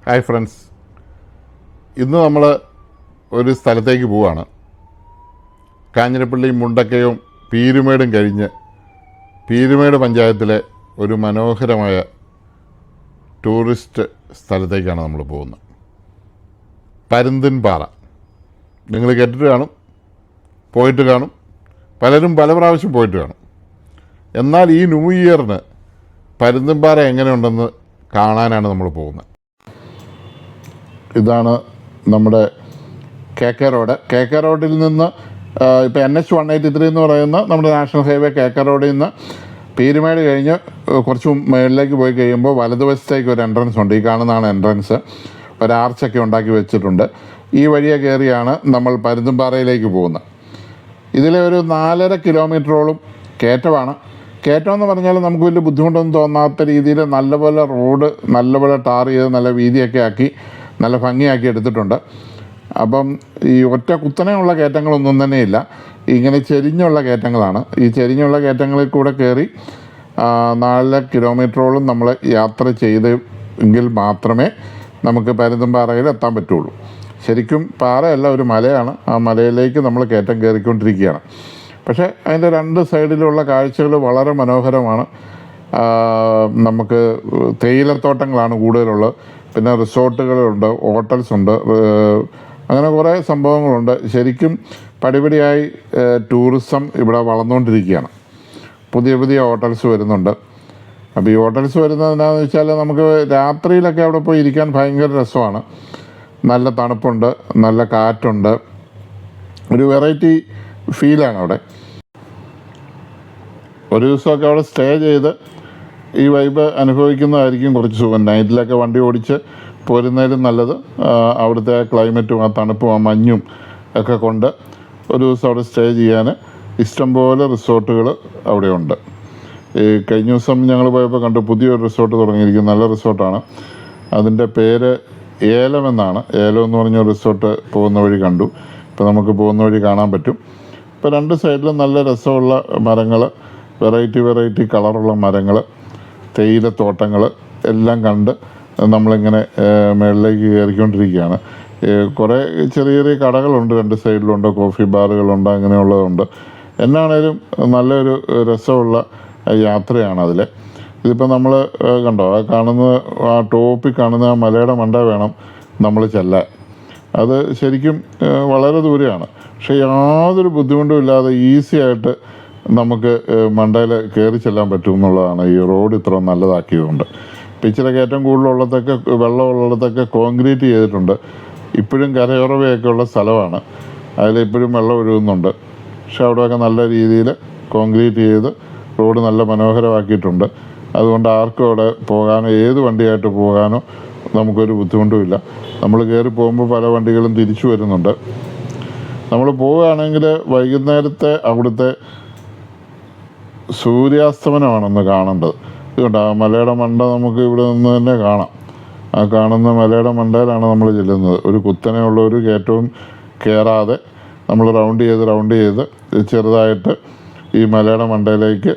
Hi friends, ഇന്ന് നമ്മൾ ഒരു സ്ഥലത്തേക്ക് പോവുകയാണ്. കാഞ്ഞിരപ്പള്ളി മുണ്ടക്കയും പീരുമേടും കഴിഞ്ഞ് പീരുമേട് പഞ്ചായത്തിലെ ഒരു മനോഹരമായ ടൂറിസ്റ്റ് സ്ഥലത്തേക്കാണ് നമ്മൾ പോകുന്നത്. പരുന്തിൻപാറ. നിങ്ങൾ കേട്ടിട്ട് കാണും, പോയിട്ട് കാണും, പലരും പല പ്രാവശ്യം പോയിട്ട് കാണും. എന്നാൽ ഈ ന്യൂ ഇയറിന് പരുന്തിൻപാറ എങ്ങനെയുണ്ടെന്ന് കാണാനാണ് നമ്മൾ പോകുന്നത്. ഇതാണ് നമ്മുടെ KK റോഡ്. KK റോഡിൽ നിന്ന് ഇപ്പോൾ NH-183 എന്ന് പറയുന്ന നമ്മുടെ നാഷണൽ ഹൈവേ KK റോഡിൽ നിന്ന് പീരുമേട് കഴിഞ്ഞ് കുറച്ച് മുകളിലേക്ക് പോയി കഴിയുമ്പോൾ വലതുവശത്തേക്ക് ഒരു എൻട്രൻസ് ഉണ്ട്. ഈ കാണുന്നതാണ് എൻട്രൻസ്. ഒരു ആർച്ചൊക്കെ ഉണ്ടാക്കി വെച്ചിട്ടുണ്ട്. ഈ വഴിയെ കയറിയാണ് നമ്മൾ പരുന്തിൻപാറയിലേക്ക് പോകുന്നത്. ഇതിലെ ഒരു 4.5 കിലോമീറ്ററോളം കയറ്റമാണ്. കയറ്റം എന്ന് പറഞ്ഞാൽ നമുക്ക് വലിയ ബുദ്ധിമുട്ടൊന്നും തോന്നാത്ത രീതിയിൽ നല്ലപോലെ റോഡ് നല്ലപോലെ ടാർ ചെയ്ത് നല്ല വീതിയൊക്കെ ആക്കി നല്ല ഭംഗിയാക്കി എടുത്തിട്ടുണ്ട്. അപ്പം ഈ ഒറ്റ കുത്തനെയുള്ള കയറ്റങ്ങളൊന്നും തന്നെയില്ല, ഇങ്ങനെ ചെരിഞ്ഞുള്ള കയറ്റങ്ങളാണ്. ഈ ചെരിഞ്ഞുള്ള കയറ്റങ്ങളിൽ കൂടെ കയറി 4 കിലോമീറ്ററോളം നമ്മൾ യാത്ര ചെയ്തെങ്കിൽ മാത്രമേ നമുക്ക് പരുന്തിൻപാറയിൽ എത്താൻ പറ്റുള്ളൂ. ശരിക്കും പാറയല്ല, ഒരു മലയാണ്. ആ മലയിലേക്ക് നമ്മൾ കയറ്റം കയറിക്കൊണ്ടിരിക്കുകയാണ്. പക്ഷേ അതിൻ്റെ 2 സൈഡിലുള്ള കാഴ്ചകൾ വളരെ മനോഹരമാണ്. നമുക്ക് തേയിലത്തോട്ടങ്ങളാണ് കൂടുതലുള്ളത്. പിന്നെ റിസോർട്ടുകളുണ്ട്, ഹോട്ടൽസ് ഉണ്ട്, അങ്ങനെ കുറേ സംഭവങ്ങളുണ്ട്. ശരിക്കും പടിപടിയായി ടൂറിസം ഇവിടെ വളർന്നുകൊണ്ടിരിക്കുകയാണ്. പുതിയ പുതിയ ഹോട്ടൽസ് വരുന്നുണ്ട്. അപ്പോൾ ഈ ഹോട്ടൽസ് വരുന്നത് എന്താണെന്ന് വെച്ചാൽ നമുക്ക് രാത്രിയിലൊക്കെ അവിടെ പോയി ഇരിക്കാൻ ഭയങ്കര രസമാണ്. നല്ല തണുപ്പുണ്ട്, നല്ല കാറ്റുണ്ട്, ഒരു വെറൈറ്റി ഫീലാണ് അവിടെ. ഒരു ദിവസമൊക്കെ അവിടെ സ്റ്റേ ചെയ്ത് ഈ വൈബ് അനുഭവിക്കുന്നതായിരിക്കും കുറച്ച് സുഖം. നൈറ്റിലൊക്കെ വണ്ടി ഓടിച്ച് പോരുന്നതിലും നല്ലത് അവിടുത്തെ ക്ലൈമറ്റും ആ തണുപ്പും ആ മഞ്ഞും ഒക്കെ കൊണ്ട് ഒരു ദിവസം അവിടെ സ്റ്റേ ചെയ്യാൻ ഇഷ്ടംപോലെ റിസോർട്ടുകൾ അവിടെയുണ്ട്. ഈ കഴിഞ്ഞ ദിവസം ഞങ്ങൾ പോയപ്പോൾ കണ്ടു, പുതിയൊരു റിസോർട്ട് തുടങ്ങിയിരിക്കും. നല്ല റിസോർട്ടാണ്. അതിൻ്റെ പേര് ഏലം എന്നാണ്. ഏലം എന്ന് പറഞ്ഞ റിസോർട്ട് പോകുന്ന വഴി കണ്ടു. ഇപ്പോൾ നമുക്ക് പോകുന്ന വഴി കാണാൻ പറ്റും. ഇപ്പോൾ 2 സൈഡിലും നല്ല രസമുള്ള മരങ്ങൾ, വെറൈറ്റി കളറുള്ള മരങ്ങൾ, തേയിലത്തോട്ടങ്ങൾ എല്ലാം കണ്ട് നമ്മളിങ്ങനെ മുകളിലേക്ക് കയറിക്കൊണ്ടിരിക്കുകയാണ്. കുറേ ചെറിയ ചെറിയ കടകളുണ്ട്, 2 സൈഡിലുണ്ട്, കോഫി ബാറുകളുണ്ട്, അങ്ങനെയുള്ളതുണ്ട്. എന്നാണേലും നല്ലൊരു രസമുള്ള യാത്രയാണ് അതിൽ. ഇതിപ്പോൾ നമ്മൾ കണ്ടോ, ആ കാണുന്ന ആ ടോപ്പിൽ കാണുന്ന ആ മലയുടെ മണ്ട വേണം നമ്മൾ ചെല്ലാൻ. അത് ശരിക്കും വളരെ ദൂരെയാണ്. പക്ഷേ യാതൊരു ബുദ്ധിമുട്ടും ഇല്ലാതെ ഈസി ആയിട്ട് നമുക്ക് മണ്ടയിൽ കയറി ചെല്ലാൻ പറ്റും എന്നുള്ളതാണ് ഈ റോഡ് ഇത്ര നല്ലതാക്കിയതുകൊണ്ട്. ഇച്ചിരി കയറ്റം കൂടുതലുള്ളതൊക്കെ വെള്ളമുള്ളിടത്തൊക്കെ കോൺക്രീറ്റ് ചെയ്തിട്ടുണ്ട്. ഇപ്പോഴും കരയുറവയൊക്കെ ഉള്ള സ്ഥലമാണ്, അതിലിപ്പോഴും വെള്ളം ഒഴുകുന്നുണ്ട്. പക്ഷെ അവിടെയൊക്കെ നല്ല രീതിയിൽ കോൺക്രീറ്റ് ചെയ്ത് റോഡ് നല്ല മനോഹരമാക്കിയിട്ടുണ്ട്. അതുകൊണ്ട് ആർക്കും അവിടെ പോകാനോ ഏത് വണ്ടിയായിട്ട് പോകാനോ നമുക്കൊരു ബുദ്ധിമുട്ടുമില്ല. നമ്മൾ കയറി പോകുമ്പോൾ പല വണ്ടികളും തിരിച്ചു വരുന്നുണ്ട്. നമ്മൾ പോവുകയാണെങ്കിൽ വൈകുന്നേരത്തെ അവിടുത്തെ സൂര്യാസ്തമനമാണെന്ന് കാണേണ്ടത്. ഇതുകൊണ്ട് ആ മലയുടെ മണ്ട നമുക്ക് ഇവിടെ നിന്ന് തന്നെ കാണാം. ആ കാണുന്ന മലയുടെ മണ്ടയിലാണ് നമ്മൾ ചെല്ലുന്നത്. ഒരു കുത്തനെയുള്ള ഒരു കയറ്റവും കയറാതെ നമ്മൾ റൗണ്ട് ചെയ്ത് ചെറുതായിട്ട് ഈ മലയുടെ മണ്ടയിലേക്ക്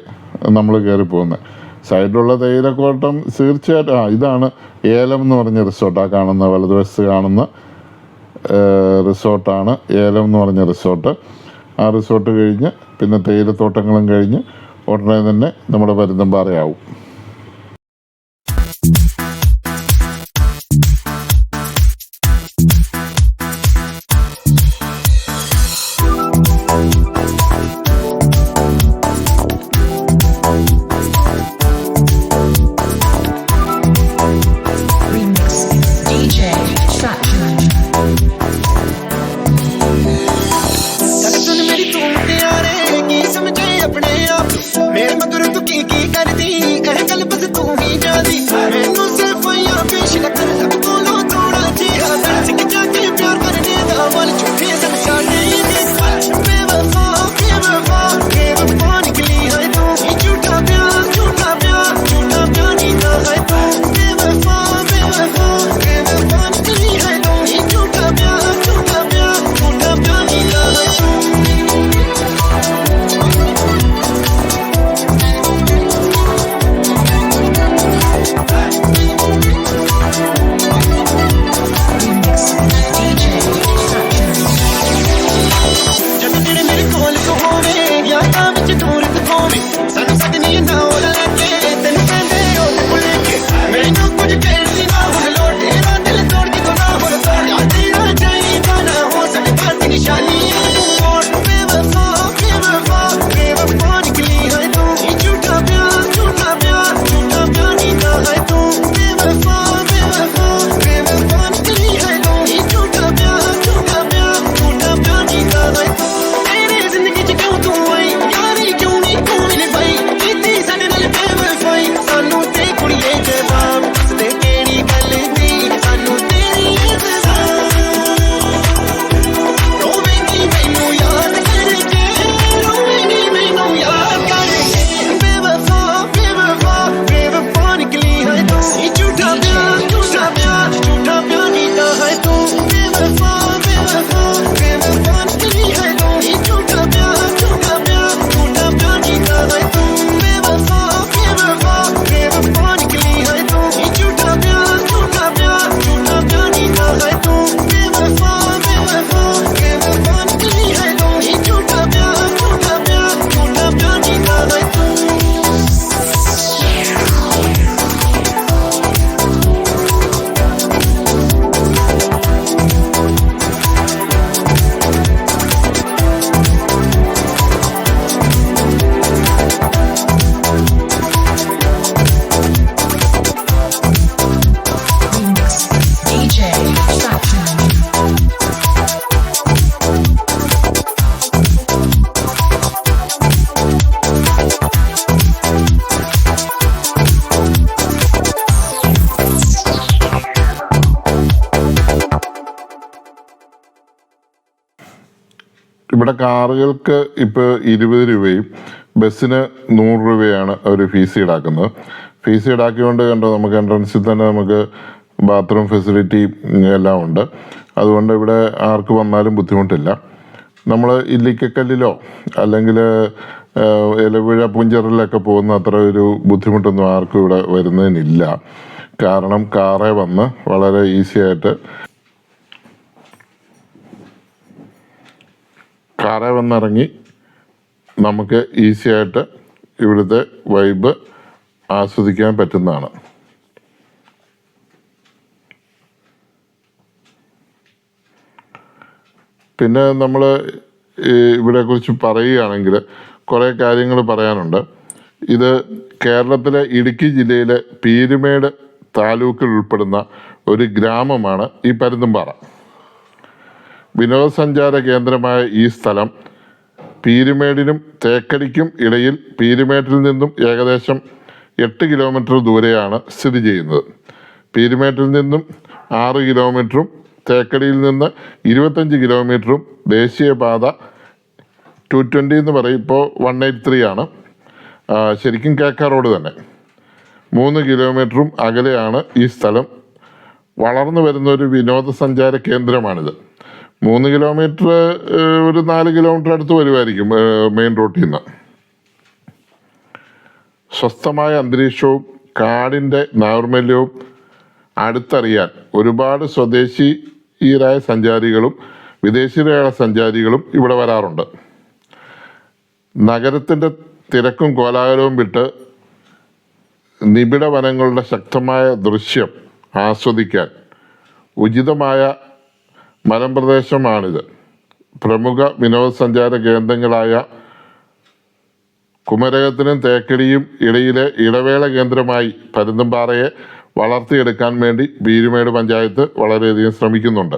നമ്മൾ കയറി പോകുന്നത്. സൈഡിലുള്ള തേയിലക്കോട്ടം തീർച്ചയായിട്ടും ഇതാണ് ഏലം എന്ന് പറഞ്ഞ റിസോർട്ട്. ആ കാണുന്ന വലതുവശത്ത് കാണുന്ന റിസോർട്ടാണ് ഏലം എന്ന് പറഞ്ഞ റിസോർട്ട്. ആ റിസോർട്ട് കഴിഞ്ഞ് പിന്നെ തേയിലത്തോട്ടങ്ങളും കഴിഞ്ഞ് ഉടനെ തന്നെ നമ്മുടെ പരുന്തിൻപാറയാവും. मेरे मगर तू की करती ഇവിടെ കാറുകൾക്ക് ഇപ്പോൾ 20 രൂപയും ബസ്സിന് 100 രൂപയാണ് അവർ ഫീസ് ഈടാക്കുന്നത്. ഫീസ് ഈടാക്കിക്കൊണ്ട് കണ്ടോ, നമുക്ക് എൻട്രൻസിൽ തന്നെ നമുക്ക് ബാത്റൂം ഫെസിലിറ്റി എല്ലാം ഉണ്ട്. അതുകൊണ്ട് ഇവിടെ ആർക്ക് വന്നാലും ബുദ്ധിമുട്ടില്ല. നമ്മൾ ഇല്ലിക്കക്കല്ലിലോ അല്ലെങ്കിൽ ഇലവുഴ പൂഞ്ചറിലൊക്കെ പോകുന്ന അത്ര ഒരു ബുദ്ധിമുട്ടൊന്നും ആർക്കും ഇവിടെ വരുന്നതിനില്ല. കാരണം കാറേ വന്ന് വളരെ ഈസി ആയിട്ട് കാറേ വന്നിറങ്ങി നമുക്ക് ഈസി ആയിട്ട് ഇവിടുത്തെ വൈബ് ആസ്വദിക്കാൻ പറ്റുന്നതാണ്. പിന്നെ നമ്മൾ ഇവിടെക്കുറിച്ച് പറയുകയാണെങ്കിൽ കുറേ കാര്യങ്ങൾ പറയാനുണ്ട്. ഇത് കേരളത്തിലെ ഇടുക്കി ജില്ലയിലെ പീരുമേട് താലൂക്കിൽ ഉൾപ്പെടുന്ന ഒരു ഗ്രാമമാണ് ഈ പരുന്തുംപാറ. വിനോദസഞ്ചാര കേന്ദ്രമായ ഈ സ്ഥലം പീരുമേടിനും തേക്കടിക്കും ഇടയിൽ പീരുമേട്ടിൽ നിന്നും ഏകദേശം 8 കിലോമീറ്റർ ദൂരെയാണ് സ്ഥിതി ചെയ്യുന്നത്. പീരുമേട്ടിൽ നിന്നും 6 കിലോമീറ്ററും തേക്കടിയിൽ നിന്ന് 25 കിലോമീറ്ററും ദേശീയപാത 220 എന്ന് പറയും, ഇപ്പോൾ 183 ആണ്. ശരിക്കും കേക്ക റോഡ് തന്നെ. 3 കിലോമീറ്ററും അകലെയാണ് ഈ സ്ഥലം. വളർന്നു വരുന്ന ഒരു വിനോദസഞ്ചാര കേന്ദ്രമാണിത്. 3 കിലോമീറ്റർ ഒരു 4 കിലോമീറ്റർ അടുത്ത് വരുമായിരിക്കും മെയിൻ റോഡിൽ നിന്ന്. സ്വസ്ഥമായ അന്തരീക്ഷവും കാടിൻ്റെ നൈർമല്യവും അടുത്തറിയാൻ ഒരുപാട് സ്വദേശീയരായ സഞ്ചാരികളും വിദേശീയരായ സഞ്ചാരികളും ഇവിടെ വരാറുണ്ട്. നഗരത്തിൻ്റെ തിരക്കും കോലാഹലവും വിട്ട് നിബിഡ വനങ്ങളുടെ ശക്തമായ ദൃശ്യം ആസ്വദിക്കാൻ ഉചിതമായ മലമ്പ്രദേശമാണിത്. പ്രമുഖ വിനോദസഞ്ചാര കേന്ദ്രങ്ങളായ കുമരകത്തിനും തേക്കടിയും ഇടയിലെ ഇടവേള കേന്ദ്രമായി പരുന്തുംപാറയെ വളർത്തിയെടുക്കാൻ വേണ്ടി പീരുമേട് പഞ്ചായത്ത് വളരെയധികം ശ്രമിക്കുന്നുണ്ട്.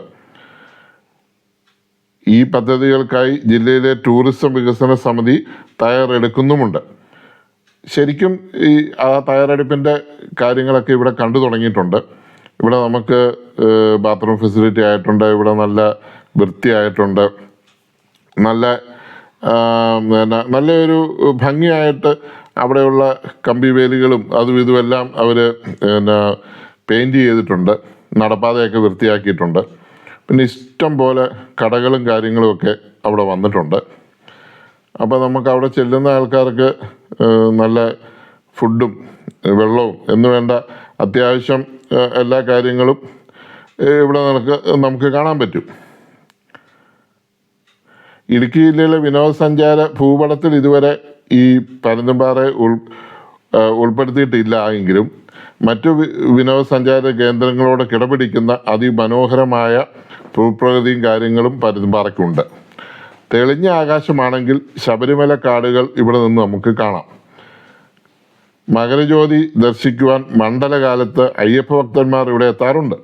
ഈ പദ്ധതികൾക്കായി ജില്ലയിലെ ടൂറിസം വികസന സമിതി തയ്യാറെടുക്കുന്നുമുണ്ട്. ശരിക്കും ഈ തയ്യാറെടുപ്പിൻ്റെ കാര്യങ്ങളൊക്കെ ഇവിടെ കണ്ടു തുടങ്ങിയിട്ടുണ്ട്. ഇവിടെ നമുക്ക് ബാത്റൂം ഫെസിലിറ്റി ആയിട്ടുണ്ട്, ഇവിടെ നല്ല വൃത്തിയായിട്ടുണ്ട്, നല്ലൊരു ഭംഗിയായിട്ട് അവിടെയുള്ള കമ്പി വേലികളും അതും ഇതുമെല്ലാം അവർ പെയിൻറ് ചെയ്തിട്ടുണ്ട്. നടപ്പാതയൊക്കെ വൃത്തിയാക്കിയിട്ടുണ്ട്. പിന്നെ ഇഷ്ടം പോലെ കടകളും കാര്യങ്ങളുമൊക്കെ അവിടെ വന്നിട്ടുണ്ട്. അപ്പോൾ നമുക്ക് അവിടെ ചെല്ലുന്ന ആൾക്കാർക്ക് നല്ല ഫുഡും വെള്ളവും എന്ന് വേണ്ട അത്യാവശ്യം എല്ലാ കാര്യങ്ങളും ഇവിടെ നമുക്ക് കാണാൻ പറ്റും. ഇടുക്കി ജില്ലയിലെ വിനോദസഞ്ചാര ഭൂപടത്തിൽ ഇതുവരെ ഈ പരുന്തുംപാറയെ ഉൾപ്പെടുത്തിയിട്ടില്ല എങ്കിലും മറ്റു വിനോദസഞ്ചാര കേന്ദ്രങ്ങളോട് കിടപിടിക്കുന്ന അതിമനോഹരമായ ഭൂപ്രകൃതിയും കാര്യങ്ങളും പരുന്തുംപാറയ്ക്കുണ്ട്. തെളിഞ്ഞ ആകാശമാണെങ്കിൽ ശബരിമല കാടുകൾ ഇവിടെ നിന്ന് നമുക്ക് കാണാം. മകരജ്യോതി ദർശിക്കുവാൻ മണ്ഡലകാലത്ത് അയ്യപ്പ ഭക്തന്മാർ ഇവിടെ എത്താറുണ്ട്.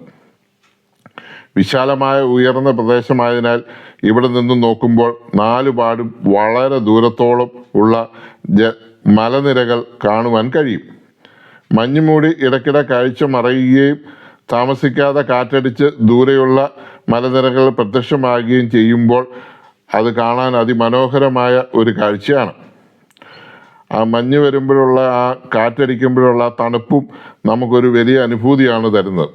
വിശാലമായ ഉയർന്ന പ്രദേശമായതിനാൽ ഇവിടെ നിന്നും നോക്കുമ്പോൾ 4 പാടും വളരെ ദൂരത്തോളം ഉള്ള മലനിരകൾ കാണുവാൻ കഴിയും. മഞ്ഞുമൂടി ഇടയ്ക്കിടെ കാഴ്ച മറയുകയും താമസിക്കാതെ കാറ്റടിച്ച് ദൂരെയുള്ള മലനിരകൾ പ്രത്യക്ഷമാകുകയും ചെയ്യുമ്പോൾ അത് കാണാൻ അതിമനോഹരമായ ഒരു കാഴ്ചയാണ്. ആ മഞ്ഞ് വരുമ്പോഴുള്ള ആ കാറ്റടിക്കുമ്പോഴുള്ള തണുപ്പും നമുക്കൊരു വലിയ അനുഭൂതിയാണ് തരുന്നത്.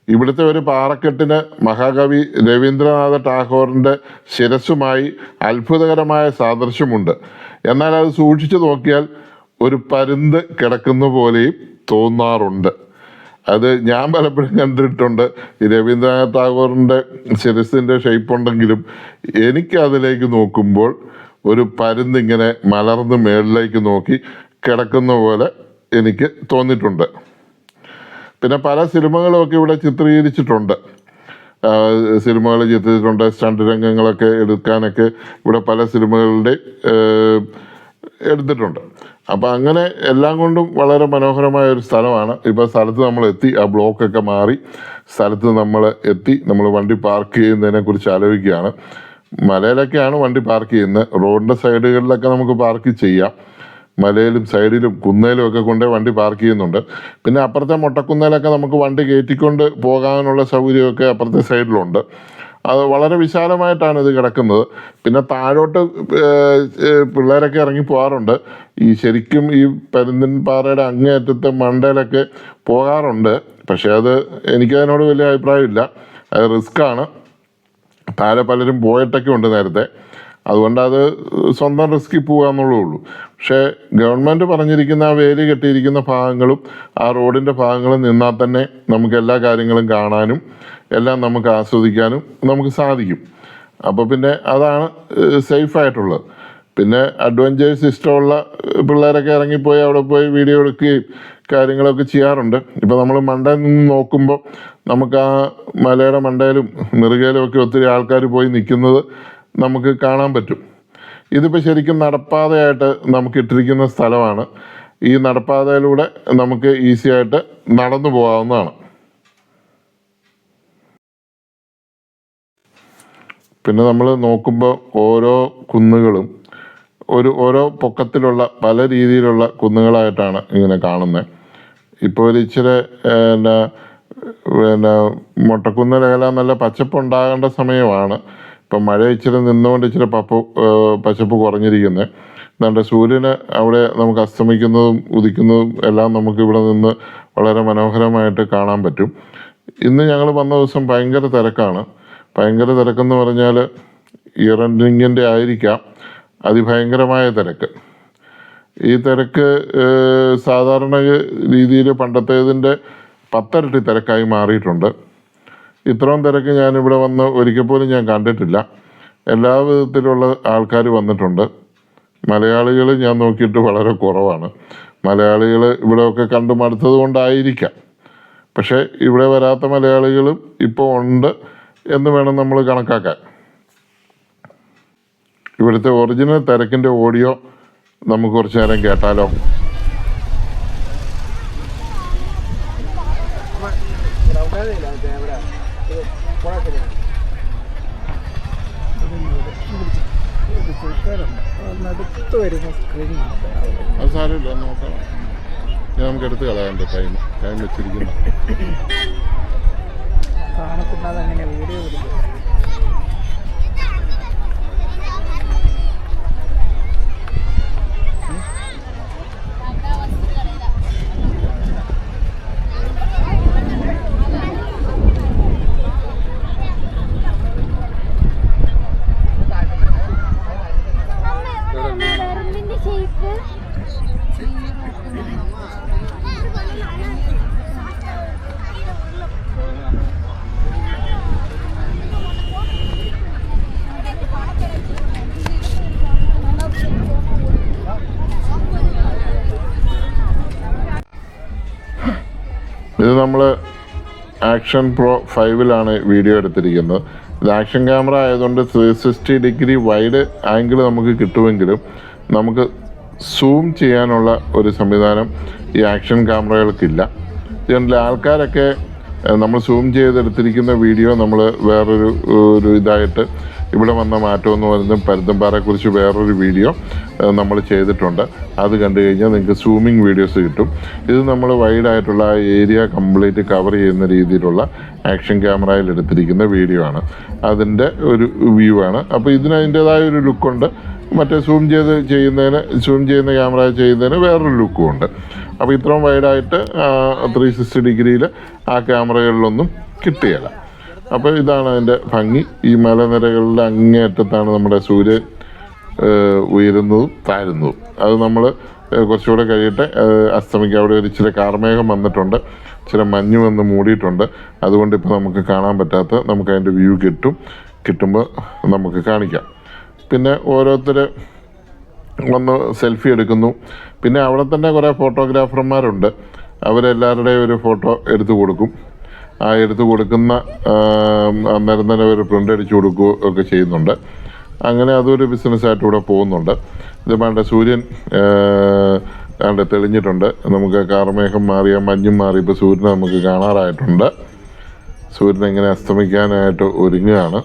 ഇവിടുത്തെ ഒരു പാറക്കെട്ടിന് മഹാകവി രവീന്ദ്രനാഥ ടാഗോറിൻ്റെ ശിരസ്സുമായി അത്ഭുതകരമായ സാദൃശ്യമുണ്ട്. എന്നാൽ അത് സൂക്ഷിച്ചു നോക്കിയാൽ ഒരു പരുന്ത് കിടക്കുന്ന പോലെയും തോന്നാറുണ്ട്. അത് ഞാൻ പലപ്പോഴും കണ്ടിട്ടുണ്ട്. ഈ രവീന്ദ്രനാഥ ടാഗോറിൻ്റെ ശിരസിൻ്റെ ഷേപ്പുണ്ടെങ്കിലും എനിക്കതിലേക്ക് നോക്കുമ്പോൾ ഒരു പരുന്തിങ്ങനെ മലർന്ന് മേളിലേക്ക് നോക്കി കിടക്കുന്ന പോലെ എനിക്ക് തോന്നിയിട്ടുണ്ട്. പിന്നെ പല സിനിമകളുമൊക്കെ ഇവിടെ ചിത്രീകരിച്ചിട്ടുണ്ട്. സ്റ്റണ്ട് രംഗങ്ങളൊക്കെ എടുക്കാനൊക്കെ ഇവിടെ പല സിനിമകളുടെ എടുത്തിട്ടുണ്ട്. അപ്പം അങ്ങനെ എല്ലാം കൊണ്ടും വളരെ മനോഹരമായ ഒരു സ്ഥലമാണ്. ഇപ്പോൾ സ്ഥലത്ത് നമ്മൾ എത്തി, ആ ബ്ലോക്കൊക്കെ മാറി സ്ഥലത്ത് നമ്മൾ എത്തി. നമ്മൾ വണ്ടി പാർക്ക് ചെയ്യുന്നതിനെ കുറിച്ച് ആലോചിക്കുകയാണ്. മലയിലൊക്കെയാണ് വണ്ടി പാർക്ക് ചെയ്യുന്നത്. റോഡിൻ്റെ സൈഡുകളിലൊക്കെ നമുക്ക് പാർക്ക് ചെയ്യാം. മലയിലും സൈഡിലും കുന്നേലും ഒക്കെ കൊണ്ടേ വണ്ടി പാർക്ക് ചെയ്യുന്നുണ്ട്. പിന്നെ അപ്പുറത്തെ മൊട്ടക്കുന്നേലൊക്കെ നമുക്ക് വണ്ടി കയറ്റിക്കൊണ്ട് പോകാനുള്ള സൗകര്യമൊക്കെ അപ്പുറത്തെ സൈഡിലുണ്ട്. അത് വളരെ വിശാലമായിട്ടാണ് ഇത് കിടക്കുന്നത്. പിന്നെ താഴോട്ട് പിള്ളേരൊക്കെ ഇറങ്ങി പോകാറുണ്ട്. ശരിക്കും ഈ പരുന്തിൻപാറയുടെ അങ്ങേയറ്റത്തെ മണ്ടയിലൊക്കെ പോകാറുണ്ട്. പക്ഷേ എനിക്കതിനോട് വലിയ അഭിപ്രായമില്ല. അത് റിസ്ക്കാണ്. താഴെ പലരും പോയിട്ടൊക്കെ ഉണ്ട് നേരത്തെ. അതുകൊണ്ട് സ്വന്തം റിസ്കിൽ പോകാമെന്നുള്ളേ ഉള്ളൂ. പക്ഷേ ഗവൺമെൻറ് പറഞ്ഞിരിക്കുന്ന ആ വേലി കെട്ടിയിരിക്കുന്ന ഭാഗങ്ങളും ആ റോഡിൻ്റെ ഭാഗങ്ങളും നിന്നാൽ തന്നെ നമുക്ക് എല്ലാ കാര്യങ്ങളും കാണാനും എല്ലാം നമുക്ക് ആസ്വദിക്കാനും നമുക്ക് സാധിക്കും. അപ്പോൾ പിന്നെ അതാണ് സേഫായിട്ടുള്ളത്. പിന്നെ അഡ്വഞ്ചേഴ്സ് ഇഷ്ടമുള്ള പിള്ളേരൊക്കെ ഇറങ്ങിപ്പോയി അവിടെ പോയി വീഡിയോ എടുക്കുകയും കാര്യങ്ങളൊക്കെ ചെയ്യാറുണ്ട്. ഇപ്പോൾ നമ്മൾ മണ്ടയിൽ നിന്ന് നോക്കുമ്പോൾ നമുക്ക് ആ മലയുടെ മണ്ടയിലും നെറുകയിലും ഒക്കെ ഒത്തിരി ആൾക്കാർ പോയി നിൽക്കുന്നത് നമുക്ക് കാണാൻ പറ്റും. ഇതിപ്പോൾ ശരിക്കും നടപ്പാതയായിട്ട് നമുക്ക് ഇട്ടിരിക്കുന്ന സ്ഥലമാണ്. ഈ നടപ്പാതയിലൂടെ നമുക്ക് ഈസി ആയിട്ട് നടന്നു പോകാവുന്നതാണ്. പിന്നെ നമ്മൾ നോക്കുമ്പോൾ ഓരോ കുന്നുകളും ഓരോ പൊക്കത്തിലുള്ള പല രീതിയിലുള്ള കുന്നുകളായിട്ടാണ് ഇങ്ങനെ കാണുന്നത്. ഇപ്പോൾ ഒരു ഇച്ചിരി മൊട്ടക്കുന്നിലെല്ലാം നല്ല പച്ചപ്പുണ്ടാകേണ്ട സമയമാണ്. ഇപ്പം മഴ ഇച്ചിരി നിന്നുകൊണ്ട് ഇച്ചിരി പച്ചപ്പ് കുറഞ്ഞിരിക്കുന്നത്. നമ്മുടെ സൂര്യന് അവിടെ നമുക്ക് അസ്തമിക്കുന്നതും ഉദിക്കുന്നതും എല്ലാം നമുക്ക് ഇവിടെ നിന്ന് വളരെ മനോഹരമായിട്ട് കാണാൻ പറ്റും. ഇന്ന് ഞങ്ങൾ വന്ന ദിവസം ഭയങ്കര തിരക്കാണ്. ഭയങ്കര തിരക്കെന്ന് പറഞ്ഞാൽ ഇയർ എൻഡിങ്ങിൻ്റെ ആയിരിക്കാം അതിഭയങ്കരമായ തിരക്ക്. ഈ തിരക്ക് സാധാരണ രീതിയിൽ പണ്ടത്തേതിൻ്റെ 10 ഇരട്ടി തിരക്കായി മാറിയിട്ടുണ്ട്. ഇത്രയും തിരക്ക് ഞാനിവിടെ വന്ന് ഒരിക്കൽ പോലും ഞാൻ കണ്ടിട്ടില്ല. എല്ലാ വിധത്തിലുള്ള ആൾക്കാർ വന്നിട്ടുണ്ട്. മലയാളികൾ ഞാൻ നോക്കിയിട്ട് വളരെ കുറവാണ്. മലയാളികൾ ഇവിടെയൊക്കെ കണ്ടു മടുത്തത് കൊണ്ടായിരിക്കാം. പക്ഷേ ഇവിടെ വരാത്ത മലയാളികളും ഇപ്പോൾ ഉണ്ട് എന്ന് വേണം നമ്മൾ കണക്കാക്കാൻ. ഇവിടുത്തെ ഒറിജിനൽ തിരക്കിൻ്റെ ഓഡിയോ നമുക്ക് കുറച്ച് നേരം കേട്ടാലോ? അത് സാരമില്ല, നോക്കാം. നമുക്ക് എടുത്ത് കളയാണ്ട് ടൈം വെച്ചിരിക്കുന്നു. ഇത് നമ്മൾ ആക്ഷൻ പ്രോ 5-ലാണ് വീഡിയോ എടുത്തിരിക്കുന്നത്. ഇത് ആക്ഷൻ ക്യാമറ ആയതുകൊണ്ട് 360 ഡിഗ്രി വൈഡ് ആംഗിൾ നമുക്ക് കിട്ടുമെങ്കിലും നമുക്ക് സൂം ചെയ്യാനുള്ള ഒരു സംവിധാനം ഈ ആക്ഷൻ ക്യാമറകൾക്കില്ല. ഇതിൽ ആൾക്കാരൊക്കെ നമ്മൾ സൂം ചെയ്തെടുത്തിരിക്കുന്ന വീഡിയോ നമ്മൾ വേറൊരു ഇതായിട്ട് ഇവിടെ വന്ന മാറ്റം എന്ന് പറയുന്നത് പരുന്തുംപാറയെക്കുറിച്ച് വേറൊരു വീഡിയോ നമ്മൾ ചെയ്തിട്ടുണ്ട്. അത് കണ്ടു കഴിഞ്ഞാൽ നിങ്ങൾക്ക് സൂമിങ് വീഡിയോസ് കിട്ടും. ഇത് നമ്മൾ വൈഡായിട്ടുള്ള ആ ഏരിയ കംപ്ലീറ്റ് കവർ ചെയ്യുന്ന രീതിയിലുള്ള ആക്ഷൻ ക്യാമറയിൽ എടുത്തിരിക്കുന്ന വീഡിയോ ആണ്. അതിൻ്റെ ഒരു വ്യൂ ആണ്. അപ്പോൾ ഇതിന് അതിൻ്റേതായ ഒരു ലുക്കുണ്ട്. മറ്റേ സൂം ചെയ്യുന്ന ക്യാമറ ചെയ്യുന്നതിന് വേറൊരു ലുക്കും ഉണ്ട്. അപ്പോൾ ഇത്രയും വൈഡായിട്ട് 360 ഡിഗ്രിയിൽ ആ ക്യാമറകളിലൊന്നും കിട്ടുകയില്ല. അപ്പോൾ ഇതാണ് അതിൻ്റെ ഭംഗി. ഈ മലനിരകളുടെ അങ്ങേയറ്റത്താണ് നമ്മുടെ സൂര്യൻ ഉയരുന്നതും താഴുന്നതും. അത് നമ്മൾ കുറച്ചുകൂടെ കഴിയട്ടെ അസ്തമിക്കുക. അവിടെ ഒരു ഇച്ചിരി കാർമേഘം വന്നിട്ടുണ്ട്, ഇച്ചിരി മഞ്ഞ് വന്ന് മൂടിയിട്ടുണ്ട്. അതുകൊണ്ട് ഇപ്പോൾ നമുക്ക് കാണാൻ പറ്റാത്ത നമുക്ക് അതിൻ്റെ വ്യൂ കിട്ടുമ്പോൾ നമുക്ക് കാണിക്കാം. പിന്നെ ഓരോരുത്തർ വന്ന് സെൽഫി എടുക്കുന്നു. പിന്നെ അവിടെ തന്നെ കുറേ ഫോട്ടോഗ്രാഫർമാരുണ്ട്. അവരെല്ലാവരുടെയും ഒരു ഫോട്ടോ എടുത്തു കൊടുക്കും. ആ എടുത്തു കൊടുക്കുന്ന അന്നേരം തന്നെ ഒരു പ്രിൻ്റ് അടിച്ചു കൊടുക്കുകയോ ഒക്കെ ചെയ്യുന്നുണ്ട്. അങ്ങനെ അതൊരു ബിസിനസ്സായിട്ട് ഇവിടെ പോകുന്നുണ്ട്. ഇത് വേണ്ട സൂര്യൻ തെളിഞ്ഞിട്ടുണ്ട്. നമുക്ക് കാർമേഘം മാറിയ മഞ്ഞും മാറി ഇപ്പോൾ സൂര്യനെ നമുക്ക് കാണാറായിട്ടുണ്ട്. സൂര്യൻ ഇങ്ങനെ അസ്തമിക്കാനായിട്ട് ഒരുങ്ങുകയാണ്.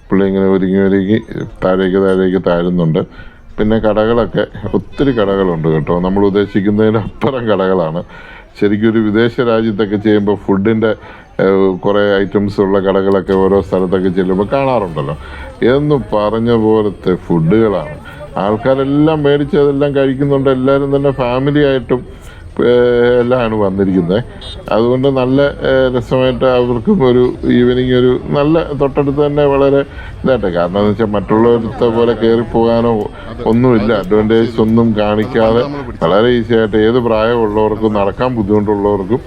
പുള്ളി ഇങ്ങനെ ഒരുങ്ങി താഴേക്ക് താഴുന്നുണ്ട്. പിന്നെ കടകളൊക്കെ ഒത്തിരി കടകളുണ്ട് കേട്ടോ. നമ്മൾ ഉദ്ദേശിക്കുന്നതിനപ്പുറം കടകളാണ്. ശരിക്കും ഒരു വിദേശ രാജ്യത്തൊക്കെ ചെയ്യുമ്പോൾ ഫുഡിൻ്റെ കുറേ ഐറ്റംസ് ഉള്ള കടകളൊക്കെ ഓരോ സ്ഥലത്തൊക്കെ ചെല്ലുമ്പോൾ കാണാറുണ്ടല്ലോ. എന്ന് പറഞ്ഞ പോലത്തെ ഫുഡുകളാണ്. ആൾക്കാരെല്ലാം മേടിച്ച് അതെല്ലാം കഴിക്കുന്നുണ്ട്. എല്ലാവരും തന്നെ ഫാമിലി ആയിട്ടും എല്ലാമാണ് വന്നിരിക്കുന്നത്. അതുകൊണ്ട് നല്ല രസമായിട്ട് അവർക്കും ഒരു ഈവനിങ് ഒരു നല്ല തൊട്ടടുത്ത് തന്നെ വളരെ ഇതായിട്ട്, കാരണം എന്ന് വെച്ചാൽ മറ്റുള്ളവരുടെ പോലെ കയറിപ്പോകാനോ ഒന്നുമില്ല, അഡ്വാൻറ്റേജ് ഒന്നും കാണിക്കാതെ വളരെ ഈസി ആയിട്ട് ഏത് പ്രായമുള്ളവർക്കും നടക്കാൻ ബുദ്ധിമുട്ടുള്ളവർക്കും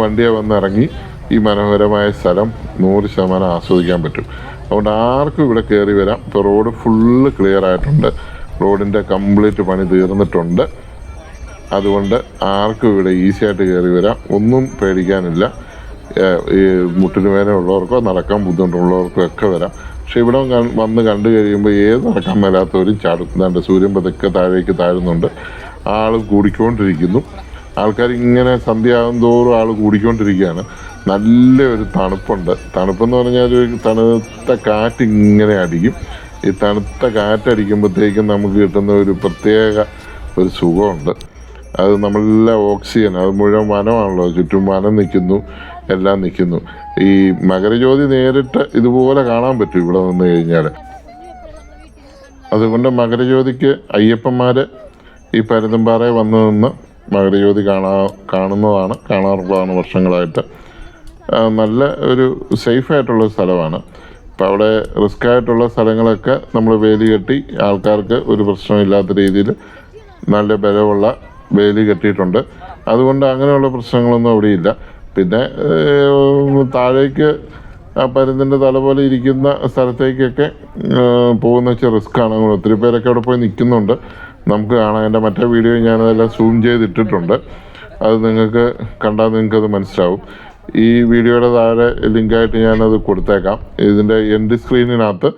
വണ്ടിയെ വന്നിറങ്ങി ഈ മനോഹരമായ സ്ഥലം 100% ആസ്വദിക്കാൻ പറ്റും. അതുകൊണ്ട് ആർക്കും ഇവിടെ കയറി വരാം. ഇപ്പോൾ റോഡ് ഫുള്ള് ക്ലിയർ ആയിട്ടുണ്ട്. റോഡിൻ്റെ കംപ്ലീറ്റ് പണി തീർന്നിട്ടുണ്ട്. അതുകൊണ്ട് ആർക്കും ഇവിടെ ഈസി ആയിട്ട് കയറി വരാം. ഒന്നും പേടിക്കാനില്ല. ഈ മുട്ടിന് വേദന ഉള്ളവർക്കോ നടക്കാൻ ബുദ്ധിമുട്ടുള്ളവർക്കോ ഒക്കെ വരാം. പക്ഷെ ഇവിടെ വന്ന് കണ്ടു കഴിയുമ്പോൾ ഏത് നടക്കാൻ മേലാത്തവരും ചാടുന്നുണ്ട്. സൂര്യൻ പതുക്കെ താഴേക്ക് താഴുന്നുണ്ട്. ആൾ കൂടിക്കൊണ്ടിരിക്കുന്നു. ആൾക്കാർ ഇങ്ങനെ സന്ധ്യയാകും തോറും ആൾ കൂടിക്കൊണ്ടിരിക്കുകയാണ്. നല്ലൊരു തണുപ്പുണ്ട്. തണുപ്പെന്ന് പറഞ്ഞാൽ ഒരു തണുത്ത കാറ്റ് ഇങ്ങനെ അടിക്കും. ഈ തണുത്ത കാറ്റടിക്കുമ്പോഴത്തേക്കും നമുക്ക് കിട്ടുന്ന ഒരു പ്രത്യേക ഒരു സുഖമുണ്ട്. അത് നമ്മളെ ഓക്സിജൻ, അത് മുഴുവൻ വനമാണല്ലോ, ചുറ്റും വനം നിൽക്കുന്നു, എല്ലാം നിൽക്കുന്നു. ഈ മകരജ്യോതി നേരിട്ട് ഇതുപോലെ കാണാൻ പറ്റും ഇവിടെ വന്നു കഴിഞ്ഞാൽ. അതുകൊണ്ട് മകരജ്യോതിക്ക് അയ്യപ്പന്മാർ ഈ പരുന്തുംപാറയിൽ വന്നു നിന്ന് മകരജ്യോതി കാണാറുള്ളതാണ് വർഷങ്ങളായിട്ട്. നല്ല ഒരു സേഫായിട്ടുള്ള സ്ഥലമാണ്. അപ്പോൾ അവിടെ റിസ്ക് ആയിട്ടുള്ള സ്ഥലങ്ങളൊക്കെ നമ്മൾ വേലി കെട്ടി ആൾക്കാർക്ക് ഒരു പ്രശ്നമില്ലാത്ത രീതിയിൽ നല്ല ബലമുള്ള വേലി കെട്ടിയിട്ടുണ്ട്. അതുകൊണ്ട് അങ്ങനെയുള്ള പ്രശ്നങ്ങളൊന്നും അവിടെയില്ല. പിന്നെ താഴേക്ക് ആ പരുന്തിൻ്റെ തല പോലെ ഇരിക്കുന്ന സ്ഥലത്തേക്കൊക്കെ പോകുന്ന വെച്ചാൽ റിസ്ക്കാണ്. ഒത്തിരി പേരൊക്കെ അവിടെ പോയി നിൽക്കുന്നുണ്ട്. നമുക്ക് കാണാം. എൻ്റെ മറ്റേ വീഡിയോ ഞാനതെല്ലാം സൂം ചെയ്തിട്ടിട്ടുണ്ട്. അത് നിങ്ങൾക്ക് കണ്ടാൽ നിങ്ങൾക്കത് മനസ്സിലാവും. ഈ വീഡിയോയുടെ താഴെ ലിങ്കായിട്ട് ഞാനത് കൊടുത്തേക്കാം. ഇതിൻ്റെ എൻഡ് സ്ക്രീനിനകത്ത്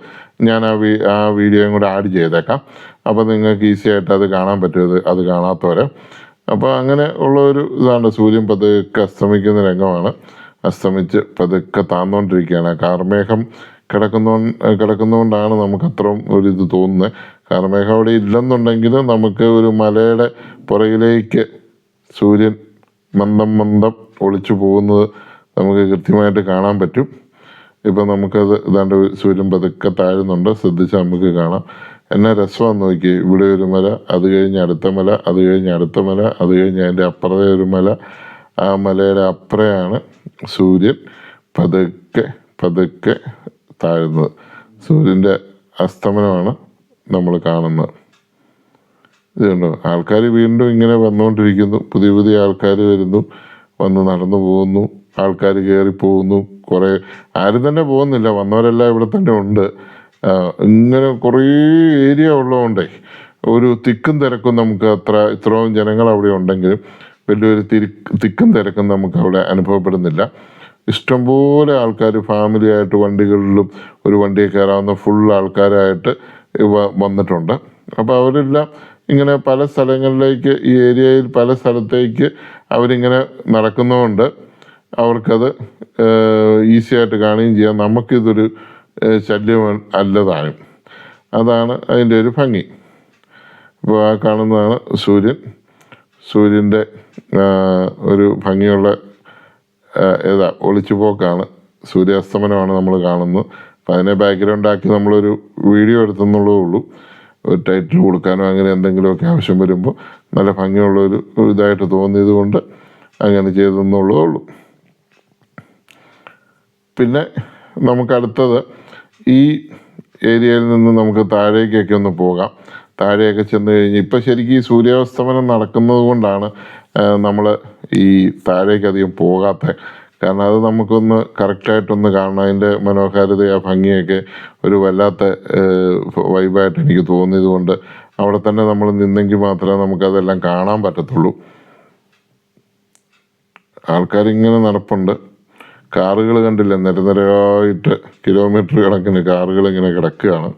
ഞാൻ ആ വീഡിയോയും കൂടെ ആഡ് ചെയ്തേക്കാം. അപ്പോൾ നിങ്ങൾക്ക് ഈസി ആയിട്ട് അത് കാണാൻ പറ്റും, അത് കാണാത്തവരെ. അപ്പോൾ അങ്ങനെ ഉള്ള ഒരു ഇതാണ്. സൂര്യൻ പതുക്കെ അസ്തമിക്കുന്ന രംഗമാണ്. അസ്തമിച്ച് പതുക്കെ താന്നുകൊണ്ടിരിക്കുകയാണ്. കാർമേഘം കിടക്കുന്നതുകൊണ്ടാണ് നമുക്ക് അത്രയും ഒരിത് തോന്നുന്നത്. കാർമേഘം അവിടെ ഇല്ലെന്നുണ്ടെങ്കിൽ നമുക്ക് ഒരു മലയുടെ പുറകിലേക്ക് സൂര്യൻ മന്ദം ഒളിച്ചു പോകുന്നത് നമുക്ക് കൃത്യമായിട്ട് കാണാൻ പറ്റും. ഇപ്പം നമുക്കത് ഇതാണ്ട് സൂര്യൻ പതുക്കെ താഴുന്നുണ്ട്. ശ്രദ്ധിച്ചാൽ നമുക്ക് കാണാം. എന്നാ രസമാണെന്ന് നോക്കി. ഇവിടെ ഒരു മല, അത് കഴിഞ്ഞ് അടുത്ത മല, അത് കഴിഞ്ഞ് അടുത്ത മല, അത് കഴിഞ്ഞ് അതിൻ്റെ അപ്പുറത്തെ ഒരു മല. ആ മലയുടെ അപ്പുറയാണ് സൂര്യൻ പതുക്കെ താഴുന്നത്. സൂര്യൻ്റെ അസ്തമനമാണ് നമ്മൾ കാണുന്നത്. ഇതുണ്ട്. ആൾക്കാർ വീണ്ടും ഇങ്ങനെ വന്നുകൊണ്ടിരിക്കുന്നു. പുതിയ ആൾക്കാർ വരുന്നു, വന്ന് നടന്നു പോകുന്നു, ആൾക്കാർ കയറിപ്പോകുന്നു. കുറേ ആരും തന്നെ പോകുന്നില്ല, വന്നവരെല്ലാം ഇവിടെ തന്നെ ഉണ്ട്. ഇങ്ങനെ കുറേ ഏരിയ ഉള്ളതുകൊണ്ടേ ഒരു തിക്കും തിരക്കും നമുക്ക് ഇത്രയും ജനങ്ങൾ അവിടെ ഉണ്ടെങ്കിലും വലിയൊരു തിക്കും തിരക്കും നമുക്ക് അവിടെ അനുഭവപ്പെടുന്നില്ല. ഇഷ്ടംപോലെ ആൾക്കാർ ഫാമിലിയായിട്ട് വണ്ടികളിലും ഒരു വണ്ടിയിൽ കയറാവുന്ന ഫുൾ ആൾക്കാരായിട്ട് വന്നിട്ടുണ്ട്. അപ്പോൾ അവരെല്ലാം ഇങ്ങനെ പല സ്ഥലങ്ങളിലേക്ക്, ഈ ഏരിയയിൽ പല സ്ഥലത്തേക്ക് അവരിങ്ങനെ നടക്കുന്നതുകൊണ്ട് അവർക്കത് ഈസി ആയിട്ട് കാണുകയും ചെയ്യാം. നമുക്കിതൊരു ശല്യം അല്ലതാനും. അതാണ് അതിൻ്റെ ഒരു ഭംഗി. ഇപ്പോൾ ആ കാണുന്നതാണ് സൂര്യൻ്റെ ഒരു ഭംഗിയുള്ള ഒളിച്ചുപോക്കാണ്. സൂര്യാസ്തമനമാണ് നമ്മൾ കാണുന്നത്. അപ്പം അതിനെ ബാക്ക്ഗ്രൗണ്ടാക്കി നമ്മളൊരു വീഡിയോ എടുത്തെന്നുള്ളതേ ഉള്ളൂ. ഒരു ടൈറ്റിൽ കൊടുക്കാനോ അങ്ങനെ എന്തെങ്കിലുമൊക്കെ ആവശ്യം വരുമ്പോൾ നല്ല ഭംഗിയുള്ളൊരു ഇതായിട്ട് തോന്നിയത് കൊണ്ട് അങ്ങനെ ചെയ്തെന്നുള്ളതേ ഉള്ളൂ. പിന്നെ നമുക്കടുത്തത് ഈ ഏരിയയിൽ നിന്ന് നമുക്ക് താഴേക്കൊക്കെ ഒന്ന് പോകാം. താഴെയൊക്കെ ചെന്ന് കഴിഞ്ഞ് ഇപ്പം ശരിക്കും ഈ സൂര്യാസ്തമനം നടക്കുന്നത് കൊണ്ടാണ് നമ്മൾ ഈ താഴേക്ക് അധികം പോകാത്തത്. കാരണം അത് നമുക്കൊന്ന് കറക്റ്റായിട്ടൊന്ന് കാണണം. അതിൻ്റെ മനോഹാരിത, ആ ഭംഗിയൊക്കെ ഒരു വല്ലാത്ത വൈബായിട്ട് എനിക്ക് തോന്നിയത് കൊണ്ട് അവിടെ തന്നെ നമ്മൾ നിന്നെങ്കിൽ മാത്രമേ നമുക്കതെല്ലാം കാണാൻ പറ്റത്തുള്ളൂ. ആൾക്കാരിങ്ങനെ നടപ്പുണ്ട്. കാറുകൾ കണ്ടില്ല, നിരനിരയായിട്ട് കിലോമീറ്റർ കണക്കിന് കാറുകൾ ഇങ്ങനെ കിടക്കുകയാണ്.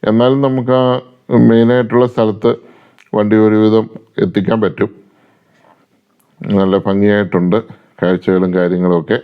എന്നാലും നമുക്ക് ആ മെയിനായിട്ടുള്ള സ്ഥലത്ത് വണ്ടി ഒരുവിധം എത്തിക്കാൻ പറ്റും. നല്ല ഭംഗിയായിട്ടുണ്ട് കാഴ്ചകളും കാര്യങ്ങളുമൊക്കെ.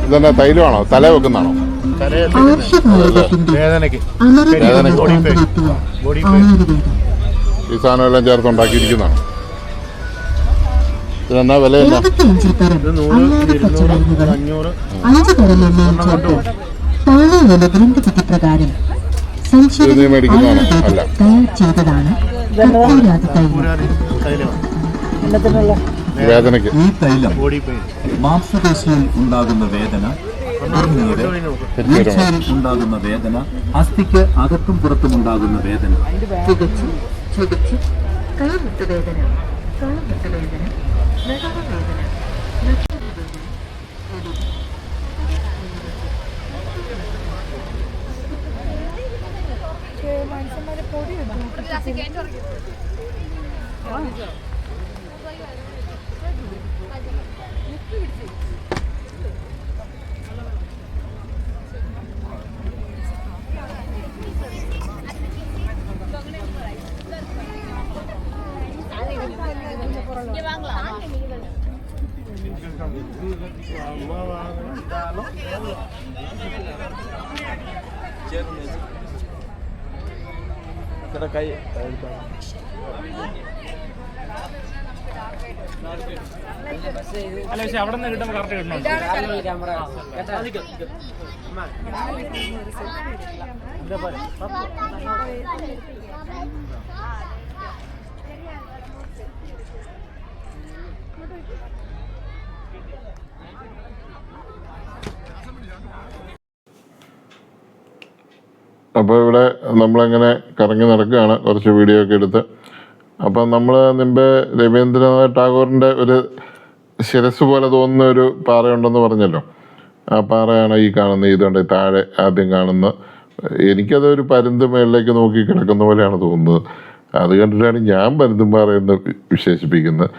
ഇതെന്നാ തൈലമാണോ? തല വെക്കുന്നതാണോ? വേദനയ്ക്ക് ഈ സാധനം എല്ലാം ചേർത്ത് ഉണ്ടാക്കിയിരിക്കുന്നതാണോ? ഇതെന്നാ വില എന്നാ? ഇത് മേടിക്കുന്നതാണോ? അല്ല, വേദനയ്ക്ക്. ഈ തൈലം മാംസപേശിയിൽ ഉണ്ടാകുന്ന വേദന, വീഴ്ചയിൽ ഉണ്ടാകുന്ന വേദന, അസ്ഥിക്ക് അകത്തും പുറത്തും ഉണ്ടാകുന്ന വേദന, അല്ല പക്ഷെ അവിടെ നിന്ന് കിട്ടുമ്പോൾ കറക്റ്റ് കിട്ടണം. അപ്പോൾ ഇവിടെ നമ്മളങ്ങനെ കറങ്ങി നടക്കുകയാണ്, കുറച്ച് വീഡിയോ ഒക്കെ എടുത്ത്. അപ്പം നമ്മൾ മുമ്പേ രവീന്ദ്രനാഥ് ടാഗോറിൻ്റെ ഒരു ശിരസ് പോലെ തോന്നുന്ന ഒരു പാറയുണ്ടെന്ന് പറഞ്ഞല്ലോ. ആ പാറയാണ് ഈ കാണുന്ന. ഇതുകൊണ്ട് താഴെ ആദ്യം കാണുന്ന. എനിക്കതൊരു പരുന്ത് മേളിലേക്ക് നോക്കി കിടക്കുന്ന പോലെയാണ് തോന്നുന്നത്. അത് കണ്ടിട്ടാണ് ഞാൻ പരുന്തും പാറയെന്ന് വിശേഷിപ്പിക്കുന്നത്.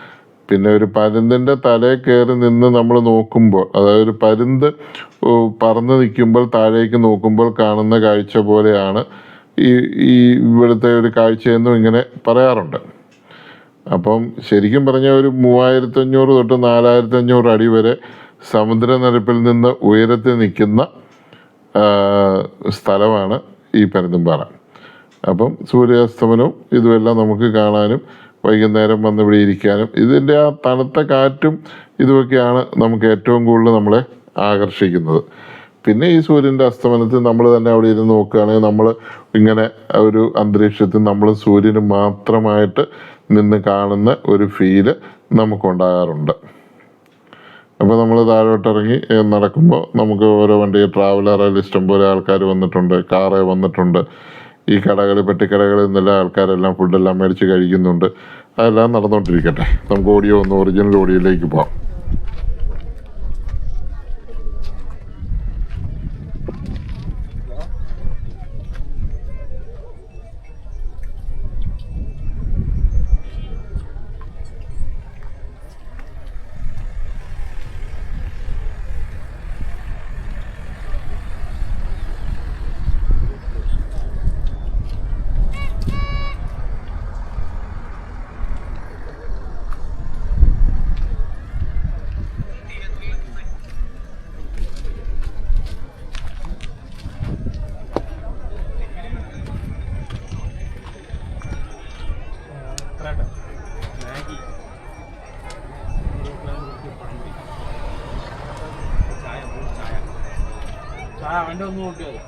പിന്നെ ഒരു പരുന്തിൻ്റെ തലയിൽ കയറി നിന്ന് നമ്മൾ നോക്കുമ്പോൾ, അതായത് ഒരു പരുന്ത് പറന്ന് നിൽക്കുമ്പോൾ താഴേക്ക് നോക്കുമ്പോൾ കാണുന്ന കാഴ്ച പോലെയാണ് ഈ ഇവിടുത്തെ ഒരു കാഴ്ചയെന്നും ഇങ്ങനെ പറയാറുണ്ട്. അപ്പം ശരിക്കും പറഞ്ഞാൽ ഒരു 3500 തൊട്ട് 4500 അടി വരെ സമുദ്രനിരപ്പിൽ നിന്ന് ഉയരത്തിൽ നിൽക്കുന്ന സ്ഥലമാണ് ഈ പരുന്തുംപാറ. അപ്പം സൂര്യാസ്തമനവും ഇതുമെല്ലാം നമുക്ക് കാണാനും വൈകുന്നേരം വന്ന് ഇവിടെ ഇരിക്കാനും ഇതിൻ്റെ ആ തണുത്ത കാറ്റും ഇതുമൊക്കെയാണ് നമുക്ക് ഏറ്റവും കൂടുതൽ നമ്മളെ ആകർഷിക്കുന്നത്. പിന്നെ ഈ സൂര്യൻ്റെ അസ്തമനത്തിൽ നമ്മൾ തന്നെ അവിടെ ഇരുന്ന് നോക്കുകയാണെങ്കിൽ നമ്മൾ ഇങ്ങനെ ഒരു അന്തരീക്ഷത്തിൽ നമ്മൾ സൂര്യന് മാത്രമായിട്ട് നിന്ന് കാണുന്ന ഒരു ഫീല് നമുക്കുണ്ടാകാറുണ്ട്. അപ്പോൾ നമ്മൾ താഴോട്ടിറങ്ങി നടക്കുമ്പോൾ നമുക്ക് ഓരോ വണ്ടി ട്രാവലറിൽ ഇഷ്ടംപോലെ ആൾക്കാർ വന്നിട്ടുണ്ട്, കാറ് വന്നിട്ടുണ്ട്. ഈ കടകൾ, പെട്ടിക്കടകളിൽ നിന്നെല്ലാം ആൾക്കാരെല്ലാം ഫുഡെല്ലാം മേടിച്ച് കഴിക്കുന്നുണ്ട്. അതെല്ലാം നടന്നുകൊണ്ടിരിക്കട്ടെ. നമുക്ക് ഒറിജിനൽ ഓഡിയോയിലേക്ക് പോകാം. അവൻ്റെ ഒന്ന് നോക്കിയത്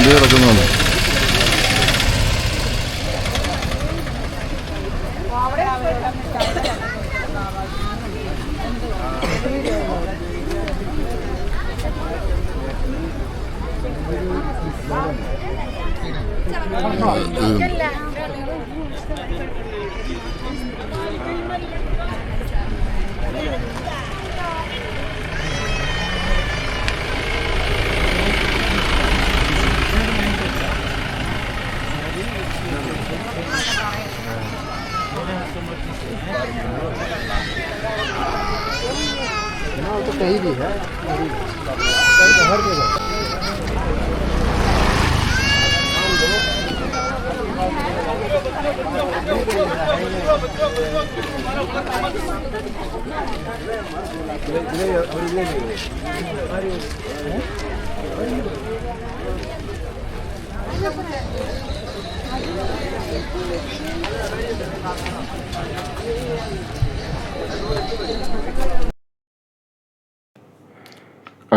വണ്ടി കിടക്കുന്നുണ്ട്.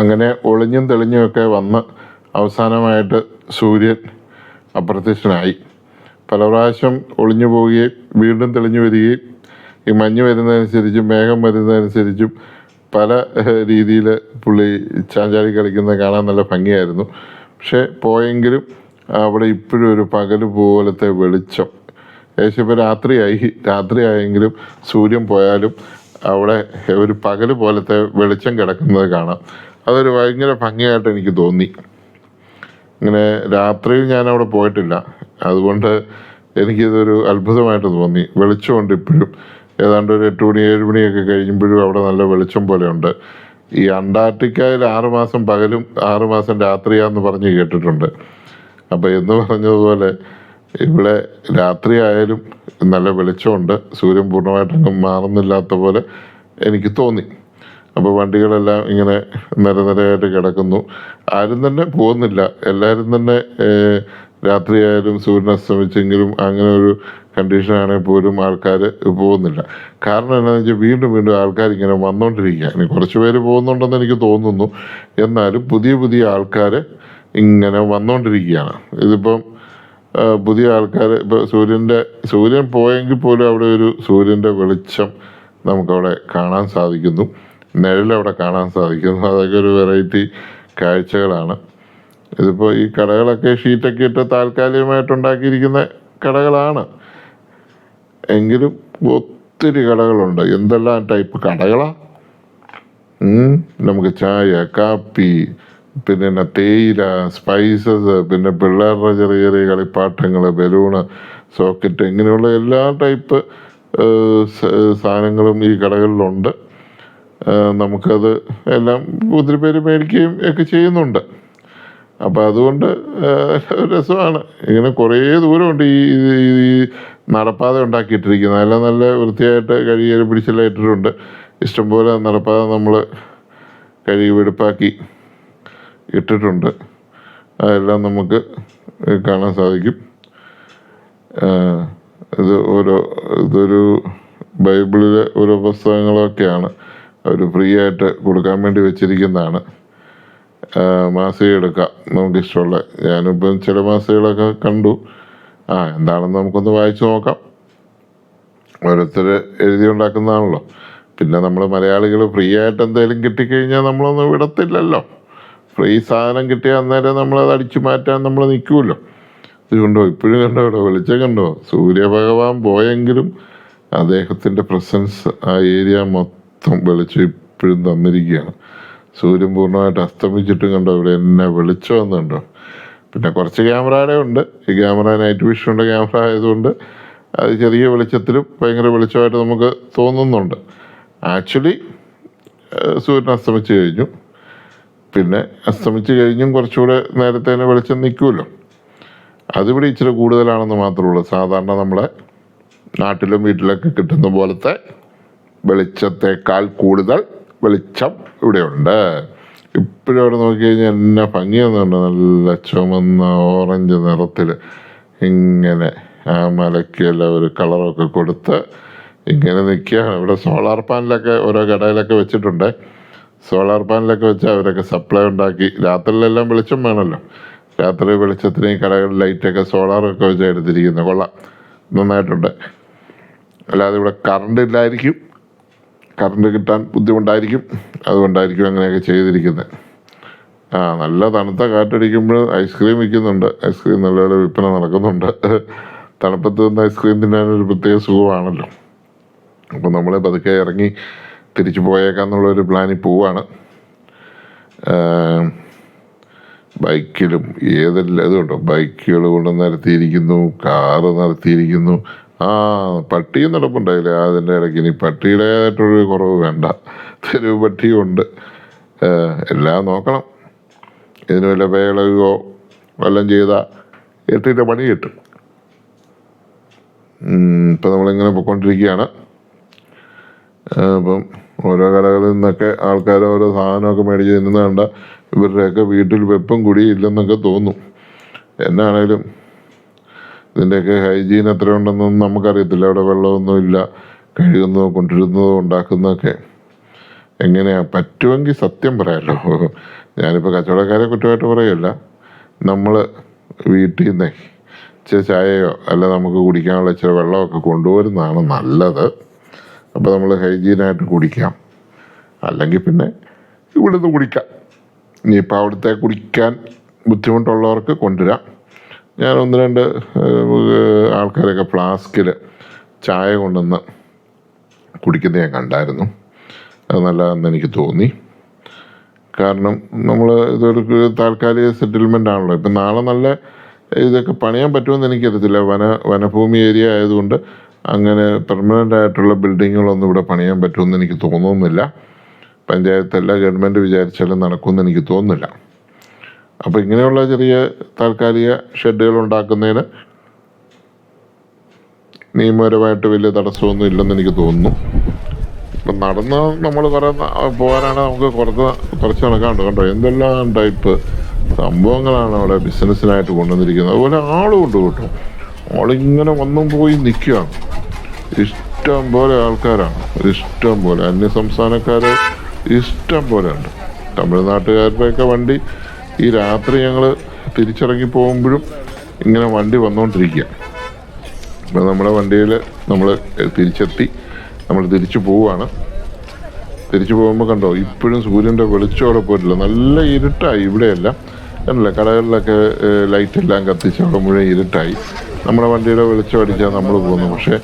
അങ്ങനെ ഒളിഞ്ഞും തെളിഞ്ഞുമൊക്കെ വന്ന് അവസാനമായിട്ട് സൂര്യൻ അപ്രത്യക്ഷനായി. പല പ്രാവശ്യം ഒളിഞ്ഞു പോവുകയും വീണ്ടും തെളിഞ്ഞു വരികയും ഈ മഞ്ഞ് വരുന്നതനുസരിച്ചും മേഘം വരുന്നതനുസരിച്ചും പല രീതിയിൽ പുള്ളി ചാഞ്ചാടി കളിക്കുന്നത് കാണാൻ നല്ല ഭംഗിയായിരുന്നു. പക്ഷേ പോയെങ്കിലും അവിടെ ഇപ്പോഴും ഒരു പകൽ പോലത്തെ വെളിച്ചം. ഏകദേശം ഇപ്പോൾ രാത്രിയായെങ്കിലും സൂര്യൻ പോയാലും അവിടെ ഒരു പകൽ പോലത്തെ വെളിച്ചം കിടക്കുന്നത് കാണാം. അതൊരു ഭയങ്കര ഭംഗിയായിട്ട് എനിക്ക് തോന്നി. ഇങ്ങനെ രാത്രിയിൽ ഞാനവിടെ പോയിട്ടില്ല, അതുകൊണ്ട് എനിക്കിതൊരു അത്ഭുതമായിട്ട് തോന്നി. വെളിച്ചമുണ്ട് ഇപ്പോഴും. ഏതാണ്ട് ഒരു 8 മണി 7 മണിയൊക്കെ കഴിയുമ്പോഴും അവിടെ നല്ല വെളിച്ചം പോലെയുണ്ട്. ഈ അന്റാർട്ടിക്കയിൽ 6 മാസം പകലും 6 മാസം രാത്രിയാന്ന് പറഞ്ഞ് കേട്ടിട്ടുണ്ട്. അപ്പോൾ എന്ന് പറഞ്ഞതുപോലെ ഇവിടെ രാത്രിയായാലും നല്ല വെളിച്ചമുണ്ട്. സൂര്യൻ പൂർണ്ണമായിട്ടങ്ങ് മാറുന്നില്ലാത്ത പോലെ എനിക്ക് തോന്നി. അപ്പോൾ വണ്ടികളെല്ലാം ഇങ്ങനെ നിരനിരയായിട്ട് കിടക്കുന്നു. ആരും തന്നെ പോകുന്നില്ല. എല്ലാവരും തന്നെ രാത്രിയായാലും സൂര്യൻ അസ്തമിച്ചെങ്കിലും അങ്ങനെ ഒരു കണ്ടീഷനാണെങ്കിൽ പോലും ആൾക്കാർ പോകുന്നില്ല. കാരണം എന്താണെന്ന് വെച്ചാൽ വീണ്ടും വീണ്ടും ആൾക്കാർ ഇങ്ങനെ വന്നുകൊണ്ടിരിക്കുക. ഇനി കുറച്ച് പേര് പോകുന്നുണ്ടെന്ന് എനിക്ക് തോന്നുന്നു. എന്നാലും പുതിയ പുതിയ ആൾക്കാർ ഇങ്ങനെ വന്നുകൊണ്ടിരിക്കുകയാണ്. ഇതിപ്പം പുതിയ ആൾക്കാർ ഇപ്പോൾ സൂര്യൻ പോയെങ്കിൽ പോലും അവിടെ ഒരു സൂര്യൻ്റെ വെളിച്ചം നമുക്കവിടെ കാണാൻ സാധിക്കുന്നു. നിഴലവിടെ കാണാൻ സാധിക്കുന്നു. അതൊക്കെ ഒരു വെറൈറ്റി കാഴ്ചകളാണ്. ഇതിപ്പോൾ ഈ കടകളൊക്കെ ഷീറ്റൊക്കെ ഇട്ട് താൽക്കാലികമായിട്ടുണ്ടാക്കിയിരിക്കുന്ന കടകളാണ്. എങ്കിലും ഒത്തിരി കടകളുണ്ട്. എന്തെല്ലാം ടൈപ്പ് കടകളാണ്. നമുക്ക് ചായ, കാപ്പി, പിന്നെ തേയില, സ്പൈസസ്, പിന്നെ പിള്ളേരുടെ ചെറിയ ചെറിയ കളിപ്പാട്ടങ്ങൾ, ബലൂണ്, സോക്കറ്റ്, ഇങ്ങനെയുള്ള എല്ലാ ടൈപ്പ് സാധനങ്ങളും ഈ കടകളിലുണ്ട്. നമുക്കത് എല്ലാം ഒത്തിരി പേര് മേടിക്കുകയും ഒക്കെ ചെയ്യുന്നുണ്ട്. അപ്പോൾ അതുകൊണ്ട് രസമാണ്. ഇങ്ങനെ കുറേ ദൂരമുണ്ട് ഈ നടപ്പാത ഉണ്ടാക്കിയിട്ടിരിക്കുന്നത്. എല്ലാം നല്ല വൃത്തിയായിട്ട് കഴുകി പിടിച്ചെല്ലാം ഇട്ടിട്ടുണ്ട്. ഇഷ്ടംപോലെ നടപ്പാത നമ്മൾ കഴുകി വെടുപ്പാക്കി ഇട്ടിട്ടുണ്ട്. അതെല്ലാം നമുക്ക് കാണാൻ സാധിക്കും. ഇതൊരു ബൈബിളിലെ ഓരോ പുസ്തകങ്ങളൊക്കെയാണ് അവർ ഫ്രീ ആയിട്ട് കൊടുക്കാൻ വേണ്ടി വെച്ചിരിക്കുന്നതാണ്. മാസിക എടുക്കാം നമുക്കിഷ്ടമുള്ള. ഞാനിപ്പം ചില മാസികകളൊക്കെ കണ്ടു. എന്താണെന്ന് നമുക്കൊന്ന് വായിച്ചു നോക്കാം. ഓരോരുത്തർ എഴുതി ഉണ്ടാക്കുന്നതാണല്ലോ. പിന്നെ നമ്മൾ മലയാളികൾ ഫ്രീ ആയിട്ട് എന്തെങ്കിലും കിട്ടിക്കഴിഞ്ഞാൽ നമ്മളൊന്നും വിടത്തില്ലല്ലോ. ഫ്രീ സാധനം കിട്ടിയാൽ അന്നേരം നമ്മളത് അടിച്ചു മാറ്റാൻ നമ്മൾ നിൽക്കുമല്ലോ. ഇത് കണ്ടോ, ഇപ്പോഴും കണ്ടോ, വെളിച്ചം കണ്ടോ. സൂര്യഭഗവാൻ പോയെങ്കിലും അദ്ദേഹത്തിൻ്റെ പ്രസൻസ് ആ ഏരിയ മൊത്തം വെളിച്ചം ഇപ്പോഴും തന്നിരിക്കുകയാണ്. സൂര്യൻ പൂർണ്ണമായിട്ട് അസ്തമിച്ചിട്ടും കണ്ടോ ഇവിടെ എന്നെ വെളിച്ചം വന്നുണ്ടോ. പിന്നെ കുറച്ച് ക്യാമറയുടെ ഉണ്ട്. ഈ ക്യാമറ നൈറ്റ് വിഷനുള്ള ക്യാമറ ആയതുകൊണ്ട് അത് ചെറിയ വെളിച്ചത്തിലും ഭയങ്കര വെളിച്ചമായിട്ട് നമുക്ക് തോന്നുന്നുണ്ട്. ആക്ച്വലി സൂര്യൻ അസ്തമിച്ച് കഴിഞ്ഞു. പിന്നെ അസ്തമിച്ച് കഴിഞ്ഞും കുറച്ചുകൂടെ നേരത്തെ തന്നെ വെളിച്ചം നിൽക്കുമല്ലോ. അതിവിടെ ഇച്ചിരി കൂടുതലാണെന്ന് മാത്രമേ ഉള്ളൂ. സാധാരണ നമ്മളെ നാട്ടിലും വീട്ടിലൊക്കെ കിട്ടുന്ന പോലത്തെ വെളിച്ചത്തേക്കാൾ കൂടുതൽ വെളിച്ചം ഇവിടെയുണ്ട്. ഇപ്പോഴും അവിടെ നോക്കിക്കഴിഞ്ഞാൽ എന്നാ ഭംഗിയൊന്നുണ്ട്. നല്ല ചുമന്ന ഓറഞ്ച് നിറത്തിൽ ഇങ്ങനെ ആ മലയ്ക്കെല്ലാം ഒരു കളറൊക്കെ കൊടുത്ത് ഇങ്ങനെ നിൽക്കുകയാണ്. ഇവിടെ സോളാർ പാനലൊക്കെ ഓരോ കടയിലൊക്കെ വെച്ചിട്ടുണ്ട്. സോളാർ പാനലൊക്കെ വെച്ച് അവരൊക്കെ സപ്ലൈ ഉണ്ടാക്കി. രാത്രിയിലെല്ലാം വെളിച്ചം വേണമല്ലോ. രാത്രി വെളിച്ചത്തിന് ഈ കടകളിൽ ലൈറ്റൊക്കെ സോളാറൊക്കെ വെച്ച് എടുത്തിരിക്കുന്നത് കൊള്ളാം, നന്നായിട്ടുണ്ട്. അല്ലാതെ ഇവിടെ കറണ്ട് ഇല്ലായിരിക്കും, കറണ്ട് കിട്ടാൻ ബുദ്ധിമുട്ടായിരിക്കും, അതുകൊണ്ടായിരിക്കും അങ്ങനെയൊക്കെ ചെയ്തിരിക്കുന്നത്. നല്ല തണുത്ത കാറ്റടിക്കുമ്പോൾ ഐസ്ക്രീം വിൽക്കുന്നുണ്ട്. ഐസ്ക്രീം നല്ലപോലെ വിൽപ്പന നടക്കുന്നുണ്ട്. തണുപ്പത്ത് നിന്ന് ഐസ്ക്രീം തിന്നാനൊരു പ്രത്യേക സുഖമാണല്ലോ. അപ്പോൾ നമ്മൾ പതുക്കെ ഇറങ്ങി തിരിച്ചു പോയേക്കാന്നുള്ളൊരു പ്ലാനിൽ പോവാണ്. ബൈക്കിലും ഏതെല്ലാം ഇതുണ്ടോ, ബൈക്കുകൾ കൊണ്ട് നിരത്തിയിരിക്കുന്നു, കാറ് നിരത്തിയിരിക്കുന്നു. പട്ടിയും നടപ്പുണ്ടായില്ലേ അതിൻ്റെ ഇടയ്ക്ക്. ഇനി പട്ടിയുടേതായിട്ടൊരു കുറവ് വേണ്ട, തെരുവ് പട്ടിയുണ്ട്. എല്ലാം നോക്കണം. ഇതിന് വല്ല വേളയോ വല്ലതും ചെയ്താൽ 8 പണി കിട്ടും. ഇപ്പം നമ്മളിങ്ങനെ പോയിക്കൊണ്ടിരിക്കുകയാണ്. അപ്പം ഓരോ കടകളിൽ നിന്നൊക്കെ ആൾക്കാർ ഓരോ സാധനമൊക്കെ മേടിച്ച് തിന്നുന്ന കണ്ട ഇവരുടെയൊക്കെ വീട്ടിൽ വെപ്പും കുടിയില്ലെന്നൊക്കെ തോന്നും. എന്നാണേലും ഇതിൻ്റെയൊക്കെ ഹൈജീൻ എത്ര ഉണ്ടെന്നൊന്നും നമുക്കറിയത്തില്ല. അവിടെ വെള്ളമൊന്നും ഇല്ല, കഴുകുന്നതോ കൊണ്ടിരുന്നതോ ഉണ്ടാക്കുന്നതൊക്കെ എങ്ങനെയാണ് പറ്റുമെങ്കിൽ സത്യം പറയാമല്ലോ. ഞാനിപ്പോൾ കച്ചവടക്കാരെ കുറ്റമായിട്ട് പറയുകയല്ല. നമ്മൾ വീട്ടിൽ നിന്നേ ഇച്ചിരി ചായയോ അല്ല നമുക്ക് കുടിക്കാനുള്ള ഇച്ചിരി വെള്ളമൊക്കെ കൊണ്ടുവരുന്നതാണ് നല്ലത്. അപ്പോൾ നമ്മൾ ഹൈജീനായിട്ട് കുടിക്കാം, അല്ലെങ്കിൽ പിന്നെ ഇവിടുന്ന് കുടിക്കാം. ഇനിയിപ്പോൾ അവിടുത്തെ കുടിക്കാൻ ബുദ്ധിമുട്ടുള്ളവർക്ക് കൊണ്ടുവരാം. ഞാൻ 1-2 ആൾക്കാരൊക്കെ ഫ്ലാസ്കിൽ ചായ കൊണ്ടുവന്ന് കുടിക്കുന്നത് ഞാൻ കണ്ടായിരുന്നു. അത് നല്ലതെന്ന് എനിക്ക് തോന്നി. കാരണം നമ്മൾ ഇതൊരു താൽക്കാലിക സെറ്റിൽമെൻ്റ് ആണല്ലോ. ഇപ്പം നാളെ നല്ല ഇതൊക്കെ പണിയാൻ പറ്റുമെന്ന് എനിക്കറിയത്തില്ല. വനഭൂമി ഏരിയ ആയതുകൊണ്ട് അങ്ങനെ പെർമനൻ്റ് ആയിട്ടുള്ള ബിൽഡിങ്ങുകളൊന്നും ഇവിടെ പണിയാൻ പറ്റുമെന്ന് എനിക്ക് തോന്നുന്നില്ല. പഞ്ചായത്തല്ല ഗവൺമെൻറ് വിചാരിച്ചാലും നടക്കുമെന്ന് എനിക്ക് തോന്നുന്നില്ല. അപ്പോൾ ഇങ്ങനെയുള്ള ചെറിയ താൽക്കാലിക ഷെഡുകൾ ഉണ്ടാക്കുന്നതിന് നിയമപരമായിട്ട് വലിയ തടസ്സമൊന്നും ഇല്ലെന്ന് എനിക്ക് തോന്നുന്നു. ഇപ്പം നടന്ന് നമ്മൾ കുറേ പോകാനാണ് നമുക്ക് കുറച്ച് നടക്കാണ്ട്. കണ്ടോ എന്തെല്ലാം ടൈപ്പ് സംഭവങ്ങളാണ് അവിടെ ബിസിനസ്സിനായിട്ട് കൊണ്ടുവന്നിരിക്കുന്നത്. അതുപോലെ ആളും ഉണ്ട് കേട്ടോ. ആളിങ്ങനെ വന്നും പോയി നിൽക്കുകയാണ്. ഇഷ്ടം പോലെ ആൾക്കാരാണ്, ഇഷ്ടം പോലെ അന്യസംസ്ഥാനക്കാർ ഇഷ്ടം പോലെ ഉണ്ട്. തമിഴ്നാട്ടുകാരുടെയൊക്കെ വണ്ടി ഈ രാത്രി ഞങ്ങൾ തിരിച്ചിറങ്ങി പോകുമ്പോഴും ഇങ്ങനെ വണ്ടി വന്നുകൊണ്ടിരിക്കുക. അപ്പോൾ നമ്മുടെ വണ്ടിയിൽ നമ്മൾ തിരിച്ചെത്തി, നമ്മൾ തിരിച്ചു പോവുകയാണ്. തിരിച്ചു പോകുമ്പോൾ കണ്ടോ ഇപ്പോഴും സൂര്യൻ്റെ വെളിച്ചോടെ പോയിട്ടില്ല, നല്ല ഇരുട്ടായി. ഇവിടെയല്ല കണ്ടില്ല, കടകളിലൊക്കെ ലൈറ്റെല്ലാം കത്തിച്ച് അവിടെ മുഴുവൻ ഇരുട്ടായി. നമ്മുടെ വണ്ടിയുടെ വെളിച്ചം അടിച്ചാൽ നമ്മൾ പോകുന്നു. പക്ഷേ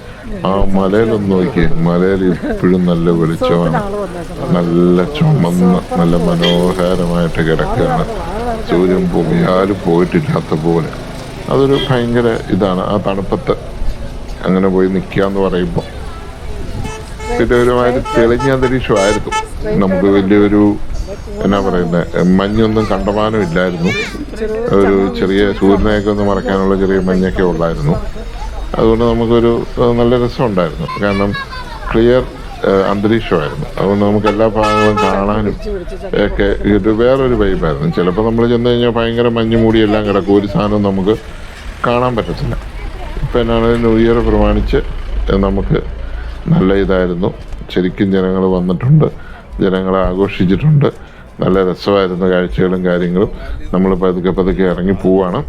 ആ മലയിലൊന്ന് നോക്കിയേ, മലയിൽ ഇപ്പോഴും നല്ല വെളിച്ചമാണ്, നല്ല ചുമന്ന് നല്ല മനോഹരമായിട്ട് കിടക്കുകയാണ്. സൂര്യൻ ഭൂമിയാലും പോയിട്ടില്ലാത്ത പോലെ. അതൊരു ഭയങ്കര ഇതാണ് ആ തണുപ്പത്ത് അങ്ങനെ പോയി നിൽക്കുക എന്ന് പറയുമ്പോൾ. പിന്നെ ഒരുമാതിരി തെളിഞ്ഞ അന്തരീക്ഷമായിരുന്നു. നമുക്ക് വലിയൊരു എന്നാ പറയുന്നത്, മഞ്ഞൊന്നും കണ്ടമാനം ഇല്ലായിരുന്നു. ഒരു ചെറിയ സൂര്യനെയൊക്കെ ഒന്ന് മറക്കാനുള്ള ചെറിയ മഞ്ഞൊക്കെ ഉള്ളായിരുന്നു. അതുകൊണ്ട് നമുക്കൊരു നല്ല രസമുണ്ടായിരുന്നു. കാരണം ക്ലിയർ അന്തരീക്ഷമായിരുന്നു. അതുകൊണ്ട് നമുക്ക് എല്ലാ ഭാഗങ്ങളും കാണാനും ഒക്കെ ഇത് വേറൊരു വൈബായിരുന്നു. ചിലപ്പോൾ നമ്മൾ ചെന്ന് കഴിഞ്ഞാൽ ഭയങ്കര മഞ്ഞ് മൂടിയെല്ലാം കിടക്കും, ഒരു സാധനവും നമുക്ക് കാണാൻ പറ്റത്തില്ല. ഇപ്പം എന്നാണ് ന്യൂ ഇയർ പ്രമാണിച്ച് നമുക്ക് നല്ല ഇതായിരുന്നു. ശരിക്കും ജനങ്ങൾ വന്നിട്ടുണ്ട്, ജനങ്ങളെ ആഘോഷിച്ചിട്ടുണ്ട്. നല്ല രസമായിരുന്നു കാഴ്ചകളും കാര്യങ്ങളും. നമ്മൾ പതുക്കെ ഇറങ്ങി പോവാണ്.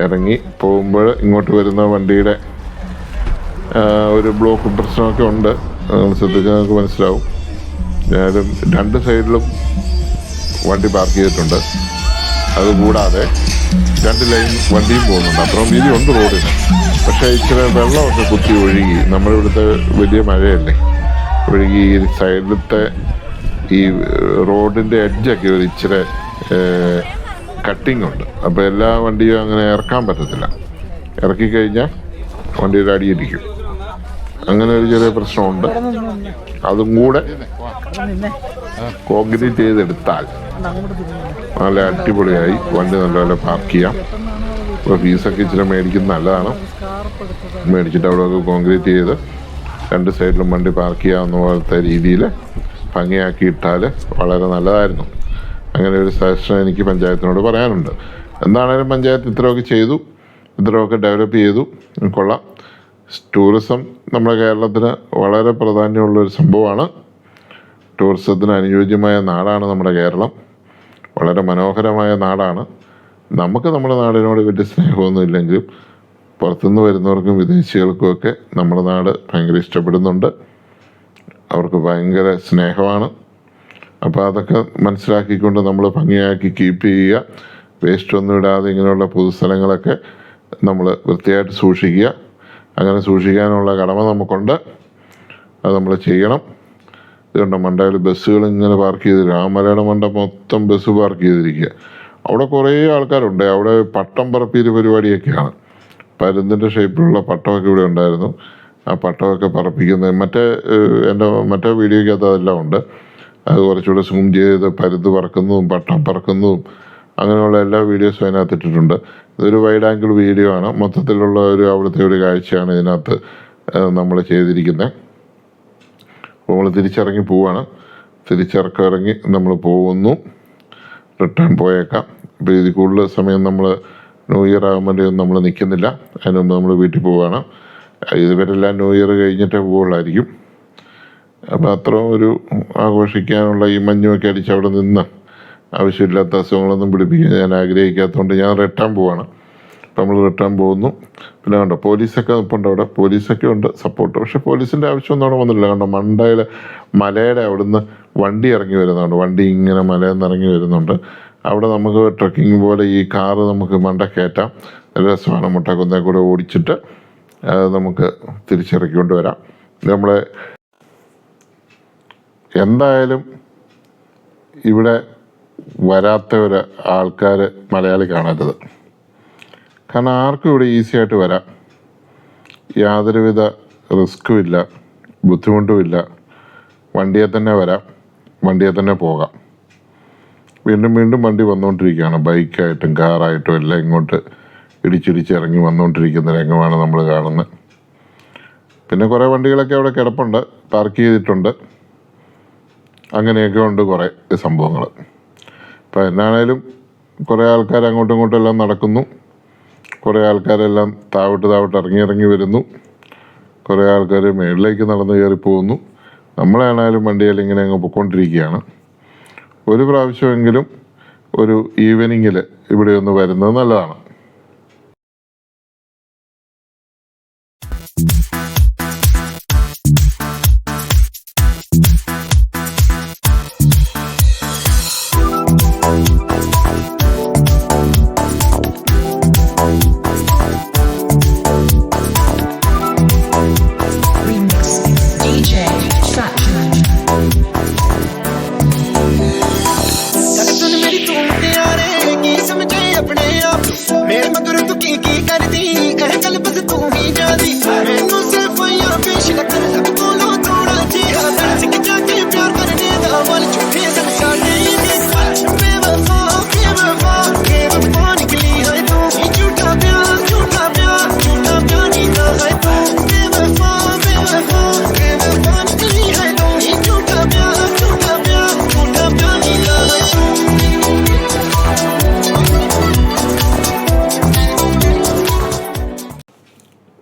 ഇറങ്ങി പോകുമ്പോൾ ഇങ്ങോട്ട് വരുന്ന വണ്ടിയുടെ ഒരു ബ്ലോക്ക് പ്രശ്നമൊക്കെ ഉണ്ട്. ശ്രദ്ധിച്ചാൽ നമുക്ക് മനസ്സിലാവും. ഞാനും 2 സൈഡിലും വണ്ടി പാർക്ക് ചെയ്തിട്ടുണ്ട്. അതുകൂടാതെ 2 ലൈൻ വണ്ടിയും പോകുന്നുണ്ട്. അത്രയും വീതി ഉണ്ട് റോഡിന്. പക്ഷേ ഇച്ചിരി വെള്ളമൊക്കെ കുത്തി ഒഴുകി, നമ്മളിവിടുത്തെ വലിയ മഴയല്ലേ, ഒഴുകി ഈ സൈഡിലത്തെ ഈ റോഡിൻ്റെ എഡ്ജൊക്കെ ഒരു ഇച്ചിരി കട്ടിങ് ഉണ്ട്. അപ്പോൾ എല്ലാ വണ്ടിയും അങ്ങനെ ഇറക്കാൻ പറ്റത്തില്ല. ഇറക്കിക്കഴിഞ്ഞാൽ വണ്ടിയുടെ അടിയിടിക്കും. അങ്ങനെ ഒരു ചെറിയ പ്രശ്നമുണ്ട്. അതും കൂടെ കോൺക്രീറ്റ് ചെയ്തെടുത്താൽ നല്ല അടിപൊളിയായി വണ്ടി നല്ലപോലെ പാർക്ക് ചെയ്യാം. ഇപ്പോൾ ഫീസൊക്കെ ഇച്ചിരി മേടിക്കുന്നത് നല്ലതാണ്. മേടിച്ചിട്ട് അവിടെയൊക്കെ കോൺക്രീറ്റ് ചെയ്ത് 2 സൈഡിലും വണ്ടി പാർക്ക് ചെയ്യാവുന്ന പോലത്തെ രീതിയിൽ ഭംഗിയാക്കി ഇട്ടാൽ വളരെ നല്ലതായിരുന്നു. അങ്ങനെ ഒരു സജഷൻ എനിക്ക് പഞ്ചായത്തിനോട് പറയാനുണ്ട്. എന്താണേലും പഞ്ചായത്ത് ഇത്രയൊക്കെ ചെയ്തു, ഇത്രയൊക്കെ ഡെവലപ്പ് ചെയ്തു, കൊള്ളാം. ടൂറിസം നമ്മുടെ കേരളത്തിന് വളരെ പ്രാധാന്യമുള്ളൊരു സംഭവമാണ്. ടൂറിസത്തിന് അനുയോജ്യമായ നാടാണ് നമ്മുടെ കേരളം. വളരെ മനോഹരമായ നാടാണ്. നമുക്ക് നമ്മുടെ നാടിനോട് വലിയ സ്നേഹമൊന്നും ഇല്ലെങ്കിലും പുറത്തുനിന്ന് വരുന്നവർക്കും വിദേശികൾക്കുമൊക്കെ നമ്മുടെ നാട് ഭയങ്കര ഇഷ്ടപ്പെടുന്നുണ്ട്, അവർക്ക് ഭയങ്കര സ്നേഹമാണ്. അപ്പോൾ അതൊക്കെ മനസ്സിലാക്കിക്കൊണ്ട് നമ്മൾ ഭംഗിയാക്കി കീപ്പ് ചെയ്യുക. വേസ്റ്റ് ഒന്നും ഇടാതെ ഇങ്ങനെയുള്ള പൊതുസ്ഥലങ്ങളൊക്കെ നമ്മൾ വൃത്തിയായിട്ട് സൂക്ഷിക്കുക. അങ്ങനെ സൂക്ഷിക്കാനുള്ള കടമ നമുക്കുണ്ട്, അത് നമ്മൾ ചെയ്യണം. ഇതുകൊണ്ട് മണ്ടയിൽ ബസ്സുകൾ ഇങ്ങനെ പാർക്ക് ചെയ്തിരിക്കുക, ആ മലയുടെ മണ്ട മൊത്തം ബസ് പാർക്ക് ചെയ്തിരിക്കുക. അവിടെ കുറേ ആൾക്കാരുണ്ട്. അവിടെ പട്ടം പറപ്പിയിൽ പരിപാടിയൊക്കെയാണ്. പരുന്തിൻ്റെ ഷേപ്പിലുള്ള പട്ടമൊക്കെ ഇവിടെ ഉണ്ടായിരുന്നു. ആ പട്ടമൊക്കെ പറപ്പിക്കുന്നത് എൻ്റെ മറ്റേ വീഡിയോയ്ക്കകത്ത് അതെല്ലാം ഉണ്ട്. അത് കുറച്ചുകൂടെ സൂം ചെയ്ത് പരുന്ത് പറക്കുന്നതും പട്ടം പറക്കുന്നതും അങ്ങനെയുള്ള എല്ലാ വീഡിയോസും അതിനകത്ത് ഇട്ടിട്ടുണ്ട്. ഇതൊരു വൈഡ് ആംഗിൾ വീഡിയോ ആണ്. മൊത്തത്തിലുള്ള അവിടുത്തെ ഒരു കാഴ്ചയാണ് ഇതിനകത്ത് നമ്മൾ ചെയ്തിരിക്കുന്നത്. അപ്പോൾ നമ്മൾ തിരിച്ചിറങ്ങി പോവാണ്. തിരിച്ചിറങ്ങി നമ്മൾ പോകുന്നു. റിട്ടേൺ പോയേക്കാം. ഇപ്പോൾ ഇതിൽ കൂടുതൽ സമയം നമ്മൾ ന്യൂ ഇയർ ആകാൻ വേണ്ടി നമ്മൾ നിൽക്കുന്നില്ല. അതിന് മുമ്പ് നമ്മൾ വീട്ടിൽ പോവുകയാണ്. ഇതുവരെല്ലാം ന്യൂ ഇയർ കഴിഞ്ഞിട്ടേ പോവുള്ളായിരിക്കും. അപ്പോൾ അത്ര ഒരു ആഘോഷിക്കാനുള്ള ഈ മഞ്ഞുമൊക്കെ അടിച്ച് അവിടെ നിന്ന് ആവശ്യമില്ലാത്ത അസുഖങ്ങളൊന്നും പിടിപ്പിക്കാൻ ഞാൻ ആഗ്രഹിക്കാത്തതുകൊണ്ട് ഞാൻ റിട്ടേൺ പോവാണ്. അപ്പം നമ്മൾ റിട്ടേൺ പോകുന്നു. പിന്നെ കണ്ടോ പോലീസൊക്കെ നിൽപ്പുണ്ട് അവിടെ, പോലീസൊക്കെ ഉണ്ട് സപ്പോർട്ട്. പക്ഷെ പോലീസിൻ്റെ ആവശ്യമൊന്നും അവിടെ വന്നില്ല. കണ്ടോ മലയുടെ അവിടുന്ന് വണ്ടി ഇറങ്ങി വരുന്നുണ്ട്. വണ്ടി ഇങ്ങനെ മലയിൽ നിന്ന് ഇറങ്ങി വരുന്നുണ്ട്. അവിടെ നമുക്ക് ട്രക്കിങ് പോലെ ഈ കാറ് നമുക്ക് മണ്ട കയറ്റാം. രസമാണ്. മുട്ടക്കുന്നേ കൂടെ ഓടിച്ചിട്ട് നമുക്ക് തിരിച്ചിറക്കിക്കൊണ്ട് വരാം. നമ്മളെ എന്തായാലും ഇവിടെ വരാത്ത ഒരു ആൾക്കാർ മലയാളി കാണരുത്. കാരണം ആർക്കും ഇവിടെ ഈസി ആയിട്ട് വരാം. യാതൊരുവിധ റിസ്ക്കും ഇല്ല, ബുദ്ധിമുട്ടുമില്ല. വണ്ടിയെ തന്നെ വരാം, വണ്ടിയെ തന്നെ പോകാം. വീണ്ടും വീണ്ടും വണ്ടി വന്നുകൊണ്ടിരിക്കുകയാണ്. ബൈക്കായിട്ടും കാറായിട്ടും എല്ലാം ഇങ്ങോട്ട് ഇടിച്ചിറങ്ങി വന്നുകൊണ്ടിരിക്കുന്ന രംഗമാണ് നമ്മൾ കാണുന്നത്. പിന്നെ കുറേ വണ്ടികളൊക്കെ അവിടെ കിടപ്പുണ്ട്, പാർക്ക് ചെയ്തിട്ടുണ്ട്. അങ്ങനെയൊക്കെ ഉണ്ട് കുറേ സംഭവങ്ങൾ. അപ്പോൾ എന്നാണേലും കുറേ ആൾക്കാർ അങ്ങോട്ടും ഇങ്ങോട്ടും എല്ലാം നടക്കുന്നു. കുറേ ആൾക്കാരെല്ലാം താവിട്ട് ഇറങ്ങി വരുന്നു. കുറേ ആൾക്കാർ മേളിലേക്ക് നടന്ന് കയറി പോകുന്നു. നമ്മളാണേലും വണ്ടിയിൽ ഇങ്ങനെ അങ്ങ് പൊയ്ക്കൊണ്ടിരിക്കുകയാണ്. ഒരു പ്രാവശ്യമെങ്കിലും ഒരു ഈവനിങ്ങിൽ ഇവിടെ ഒന്ന് വരുന്നത് നല്ലതാണ്.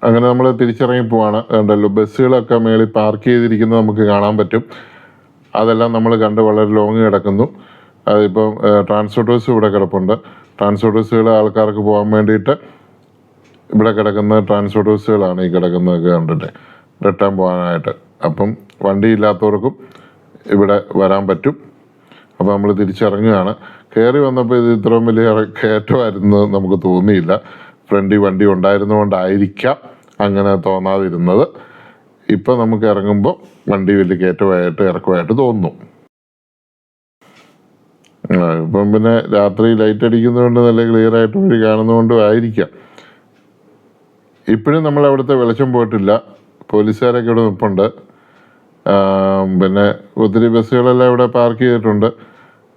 അങ്ങനെ നമ്മൾ തിരിച്ചിറങ്ങി പോവാണ്. കണ്ടല്ലോ ബസ്സുകളൊക്കെ മേളിൽ പാർക്ക് ചെയ്തിരിക്കുന്നത് നമുക്ക് കാണാൻ പറ്റും. അതെല്ലാം നമ്മൾ കണ്ട് വളരെ ലോങ് കിടക്കുന്നു. അതിപ്പം ട്രാൻസ്പോർട്ടേഴ്സ് ഇവിടെ കിടപ്പുണ്ട്. ട്രാൻസ്പോർട്ടേഴ്സുകൾ ആൾക്കാർക്ക് പോകാൻ വേണ്ടിയിട്ട് ഇവിടെ കിടക്കുന്ന ട്രാൻസ്പോർട്ടേഴ്സുകളാണ് ഈ കിടക്കുന്നതൊക്കെ കണ്ടിട്ട് റിട്ടേൺ പോകാനായിട്ട്. അപ്പം വണ്ടി ഇല്ലാത്തവർക്കും ഇവിടെ വരാൻ പറ്റും. അപ്പോൾ നമ്മൾ തിരിച്ചിറങ്ങുകയാണ്. കയറി വന്നപ്പോൾ ഇത് ഇത്രയും വലിയ കയറ്റമായിരുന്നു നമുക്ക് തോന്നിയില്ല. ഫ്രണ്ടിൽ വണ്ടി ഉണ്ടായിരുന്നുകൊണ്ടായിരിക്കാം അങ്ങനെ തോന്നാതിരുന്നത്. ഇപ്പം നമുക്ക് ഇറങ്ങുമ്പോൾ വണ്ടി വലിയ കയറ്റമായിട്ട് ഇറക്കമായിട്ട് തോന്നുന്നു. ഇപ്പം പിന്നെ രാത്രി ലൈറ്റ് അടിക്കുന്നതുകൊണ്ട് നല്ല ക്ലിയർ ആയിട്ട് വഴി കാണുന്നതുകൊണ്ടും ആയിരിക്കാം. ഇപ്പോഴും നമ്മൾ അവിടുത്തെ വെളിച്ചം പോയിട്ടില്ല. പോലീസുകാരൊക്കെ ഇവിടെ നിൽപ്പുണ്ട്. പിന്നെ ഒത്തിരി ബസ്സുകളെല്ലാം ഇവിടെ പാർക്ക് ചെയ്തിട്ടുണ്ട്.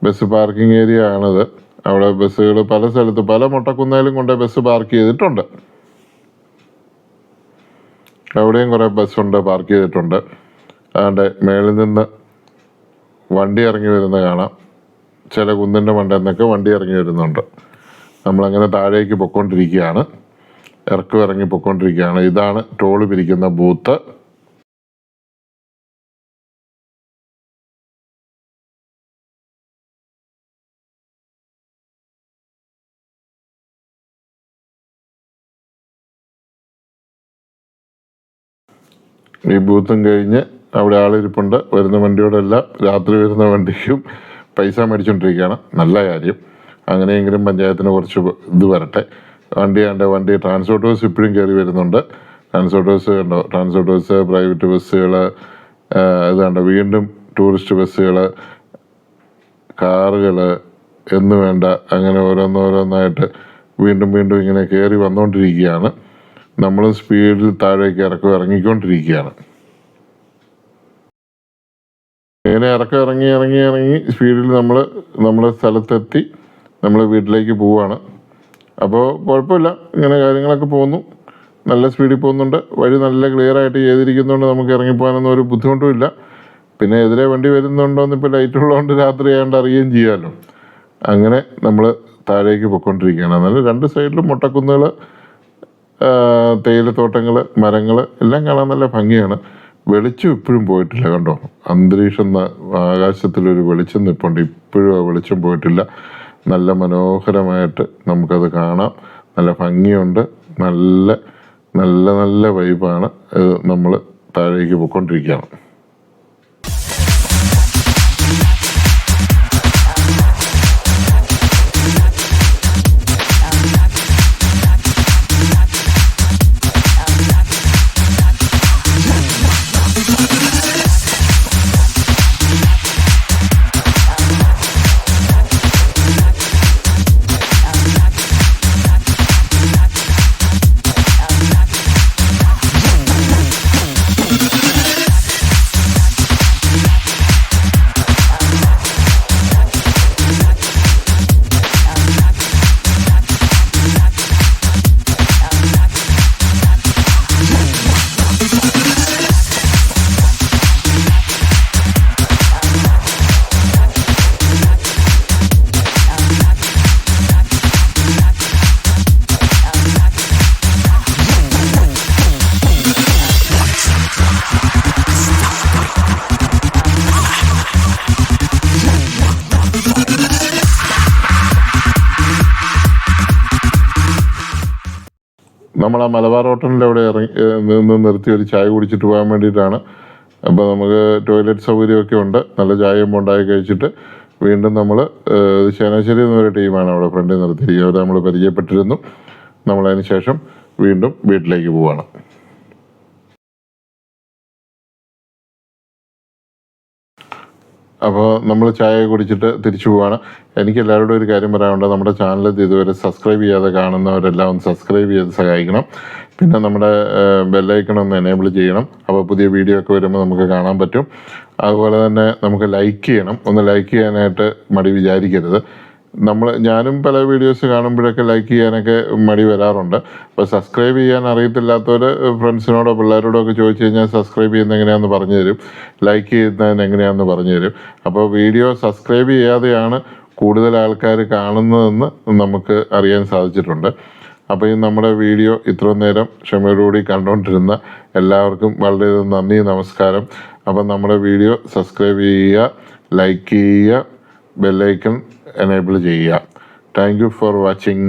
ബസ് പാർക്കിംഗ് ഏരിയ ആണിത്. അവിടെ ബസ്സുകൾ പല സ്ഥലത്ത് പല മുട്ടക്കുന്നേലും കൊണ്ട് ബസ് പാർക്ക് ചെയ്തിട്ടുണ്ട്. അവിടെയും കുറേ ബസ്സുണ്ട്, പാർക്ക് ചെയ്തിട്ടുണ്ട്. അതുകൊണ്ട് മേളിൽ നിന്ന് വണ്ടി ഇറങ്ങി വരുന്ന കാണാം. ചില കുന്നിൻ്റെ മണ്ടയിൽ നിന്നൊക്കെ വണ്ടി ഇറങ്ങി വരുന്നുണ്ട്. നമ്മളങ്ങനെ താഴേക്ക് പൊയ്ക്കൊണ്ടിരിക്കുകയാണ്. ഇറങ്ങി പൊയ്ക്കൊണ്ടിരിക്കുകയാണ്. ഇതാണ് ടോള് പിരിക്കുന്ന ബൂത്ത്. ഈ ബൂത്തും കഴിഞ്ഞ് അവിടെ ആളിരിപ്പുണ്ട്. വരുന്ന വണ്ടിയോടെല്ലാം രാത്രി വരുന്ന വണ്ടിക്കും പൈസ മേടിച്ചുകൊണ്ടിരിക്കുകയാണ്. നല്ല കാര്യം. അങ്ങനെയെങ്കിലും പഞ്ചായത്തിന് കുറച്ച് ഇത് വരട്ടെ. വണ്ടി ട്രാൻസ്പോർട്ട് ബസ് ഇപ്പോഴും കയറി വരുന്നുണ്ട്. ട്രാൻസ്പോർട്ട് ബസ് കണ്ടോ, ട്രാൻസ്പോർട്ട് ബസ്, പ്രൈവറ്റ് ബസ്സുകൾ, ഇത് കണ്ടോ, വീണ്ടും ടൂറിസ്റ്റ് ബസ്സുകൾ, കാറുകൾ എന്ന് വേണ്ട അങ്ങനെ ഓരോന്നോരോന്നായിട്ട് വീണ്ടും വീണ്ടും ഇങ്ങനെ കയറി വന്നുകൊണ്ടിരിക്കുകയാണ്. നമ്മൾ സ്പീഡിൽ താഴേക്ക് ഇറങ്ങിക്കൊണ്ടിരിക്കുകയാണ്. ഇങ്ങനെ ഇറങ്ങി സ്പീഡിൽ നമ്മൾ നമ്മുടെ സ്ഥലത്തെത്തി നമ്മൾ വീട്ടിലേക്ക് പോവുകയാണ്. അപ്പോൾ കുഴപ്പമില്ല, ഇങ്ങനെ കാര്യങ്ങളൊക്കെ പോകുന്നു. നല്ല സ്പീഡിൽ പോകുന്നുണ്ട്. വഴി നല്ല ക്ലിയർ ആയിട്ട് ചെയ്തിരിക്കുന്നതുകൊണ്ട് നമുക്ക് ഇറങ്ങിപ്പോകാനൊന്നും ഒരു ബുദ്ധിമുട്ടും ഇല്ല. പിന്നെ എതിരെ വണ്ടി വരുന്നുണ്ടോയെന്ന് ഇപ്പോൾ ലൈറ്റ് ഉള്ളതുകൊണ്ട് രാത്രി ആയതുകൊണ്ട് അറിയുകയും ചെയ്യാമല്ലോ. അങ്ങനെ നമ്മൾ താഴേക്ക് പൊയ്ക്കൊണ്ടിരിക്കുകയാണ്. എന്നാലും രണ്ട് സൈഡിലും മുട്ടക്കുന്നുകൾ, തേയിലത്തോട്ടങ്ങൾ, മരങ്ങൾ എല്ലാം കാണാൻ നല്ല ഭംഗിയാണ്. വെളിച്ചം ഇപ്പോഴും പോയിട്ടില്ല കണ്ടോ. അന്തരീക്ഷം ആകാശത്തിലൊരു വെളിച്ചം നിൽപ്പുണ്ട്. ഇപ്പോഴും ആ വെളിച്ചം പോയിട്ടില്ല. നല്ല മനോഹരമായിട്ട് നമുക്കത് കാണാം. നല്ല ഭംഗിയുണ്ട്. നല്ല നല്ല നല്ല വൈബാണ്. നമ്മൾ താഴേക്ക് പോയിക്കൊണ്ടിരിക്കുകയാണ്. നമ്മൾ ആ മലബാർ ഹോട്ടലിൻ്റെ അവിടെ നിന്ന് നിർത്തി ഒരു ചായ കുടിച്ചിട്ട് പോകാൻ വേണ്ടിയിട്ടാണ്. അപ്പോൾ നമുക്ക് ടോയ്ലറ്റ് സൗകര്യമൊക്കെ ഉണ്ട്. നല്ല ചായയും ഉണ്ടാക്കി കഴിച്ചിട്ട് വീണ്ടും നമ്മൾ ചങ്ങനാശ്ശേരി എന്നൊരു ടീമാണ് അവിടെ ഫ്രണ്ടിൽ നിർത്തിയിരിക്കുന്നത്. അവരെ നമ്മൾ പരിചയപ്പെട്ടിരുന്നു. നമ്മളതിന് ശേഷം വീണ്ടും വീട്ടിലേക്ക് പോവുകയാണ്. അപ്പോൾ നമ്മൾ ചായ കുടിച്ചിട്ട് തിരിച്ചു പോവുകയാണ്. എനിക്ക് എല്ലാവരോടും ഒരു കാര്യം പറയാനുണ്ട്. നമ്മുടെ ചാനൽ ഇതുവരെ സബ്സ്ക്രൈബ് ചെയ്യാതെ കാണുന്നവരെല്ലാം ഒന്ന് സബ്സ്ക്രൈബ് ചെയ്ത് സഹായിക്കണം. പിന്നെ നമ്മുടെ ബെല്ലൈക്കൺ ഒന്ന് എനേബിൾ ചെയ്യണം. അപ്പോൾ പുതിയ വീഡിയോ ഒക്കെ വരുമ്പോൾ നമുക്ക് കാണാൻ പറ്റും. അതുപോലെ തന്നെ നമുക്ക് ലൈക്ക് ചെയ്യണം. ഒന്ന് ലൈക്ക് ചെയ്യാനായിട്ട് മടി വിചാരിക്കരുത്. ഞാനും പല വീഡിയോസ് കാണുമ്പോഴൊക്കെ ലൈക്ക് ചെയ്യാനൊക്കെ മടി വരാറുണ്ട്. അപ്പോൾ സബ്സ്ക്രൈബ് ചെയ്യാൻ അറിയത്തില്ലാത്തവർ ഫ്രണ്ട്സിനോടോ പിള്ളേരോടോ ഒക്കെ ചോദിച്ചു കഴിഞ്ഞാൽ സബ്സ്ക്രൈബ് ചെയ്യുന്നത് എങ്ങനെയാണെന്ന് പറഞ്ഞു തരും. ലൈക്ക് ചെയ്യുന്നതിന് എങ്ങനെയാണെന്ന് പറഞ്ഞു തരും. അപ്പോൾ വീഡിയോ സബ്സ്ക്രൈബ് ചെയ്യാതെയാണ് കൂടുതൽ ആൾക്കാർ കാണുന്നതെന്ന് നമുക്ക് അറിയാൻ സാധിച്ചിട്ടുണ്ട്. അപ്പോൾ ഈ നമ്മുടെ വീഡിയോ ഇത്രയും നേരം ക്ഷമയോടുകൂടി കണ്ടുകൊണ്ടിരുന്ന എല്ലാവർക്കും വളരെ നന്ദി, നമസ്കാരം. അപ്പം നമ്മുടെ വീഡിയോ സബ്സ്ക്രൈബ് ചെയ്യുക, ലൈക്ക് ചെയ്യുക, ബെല്ലൈക്കൺ എനേബിൾ ചെയ്യുക. Thank you for watching.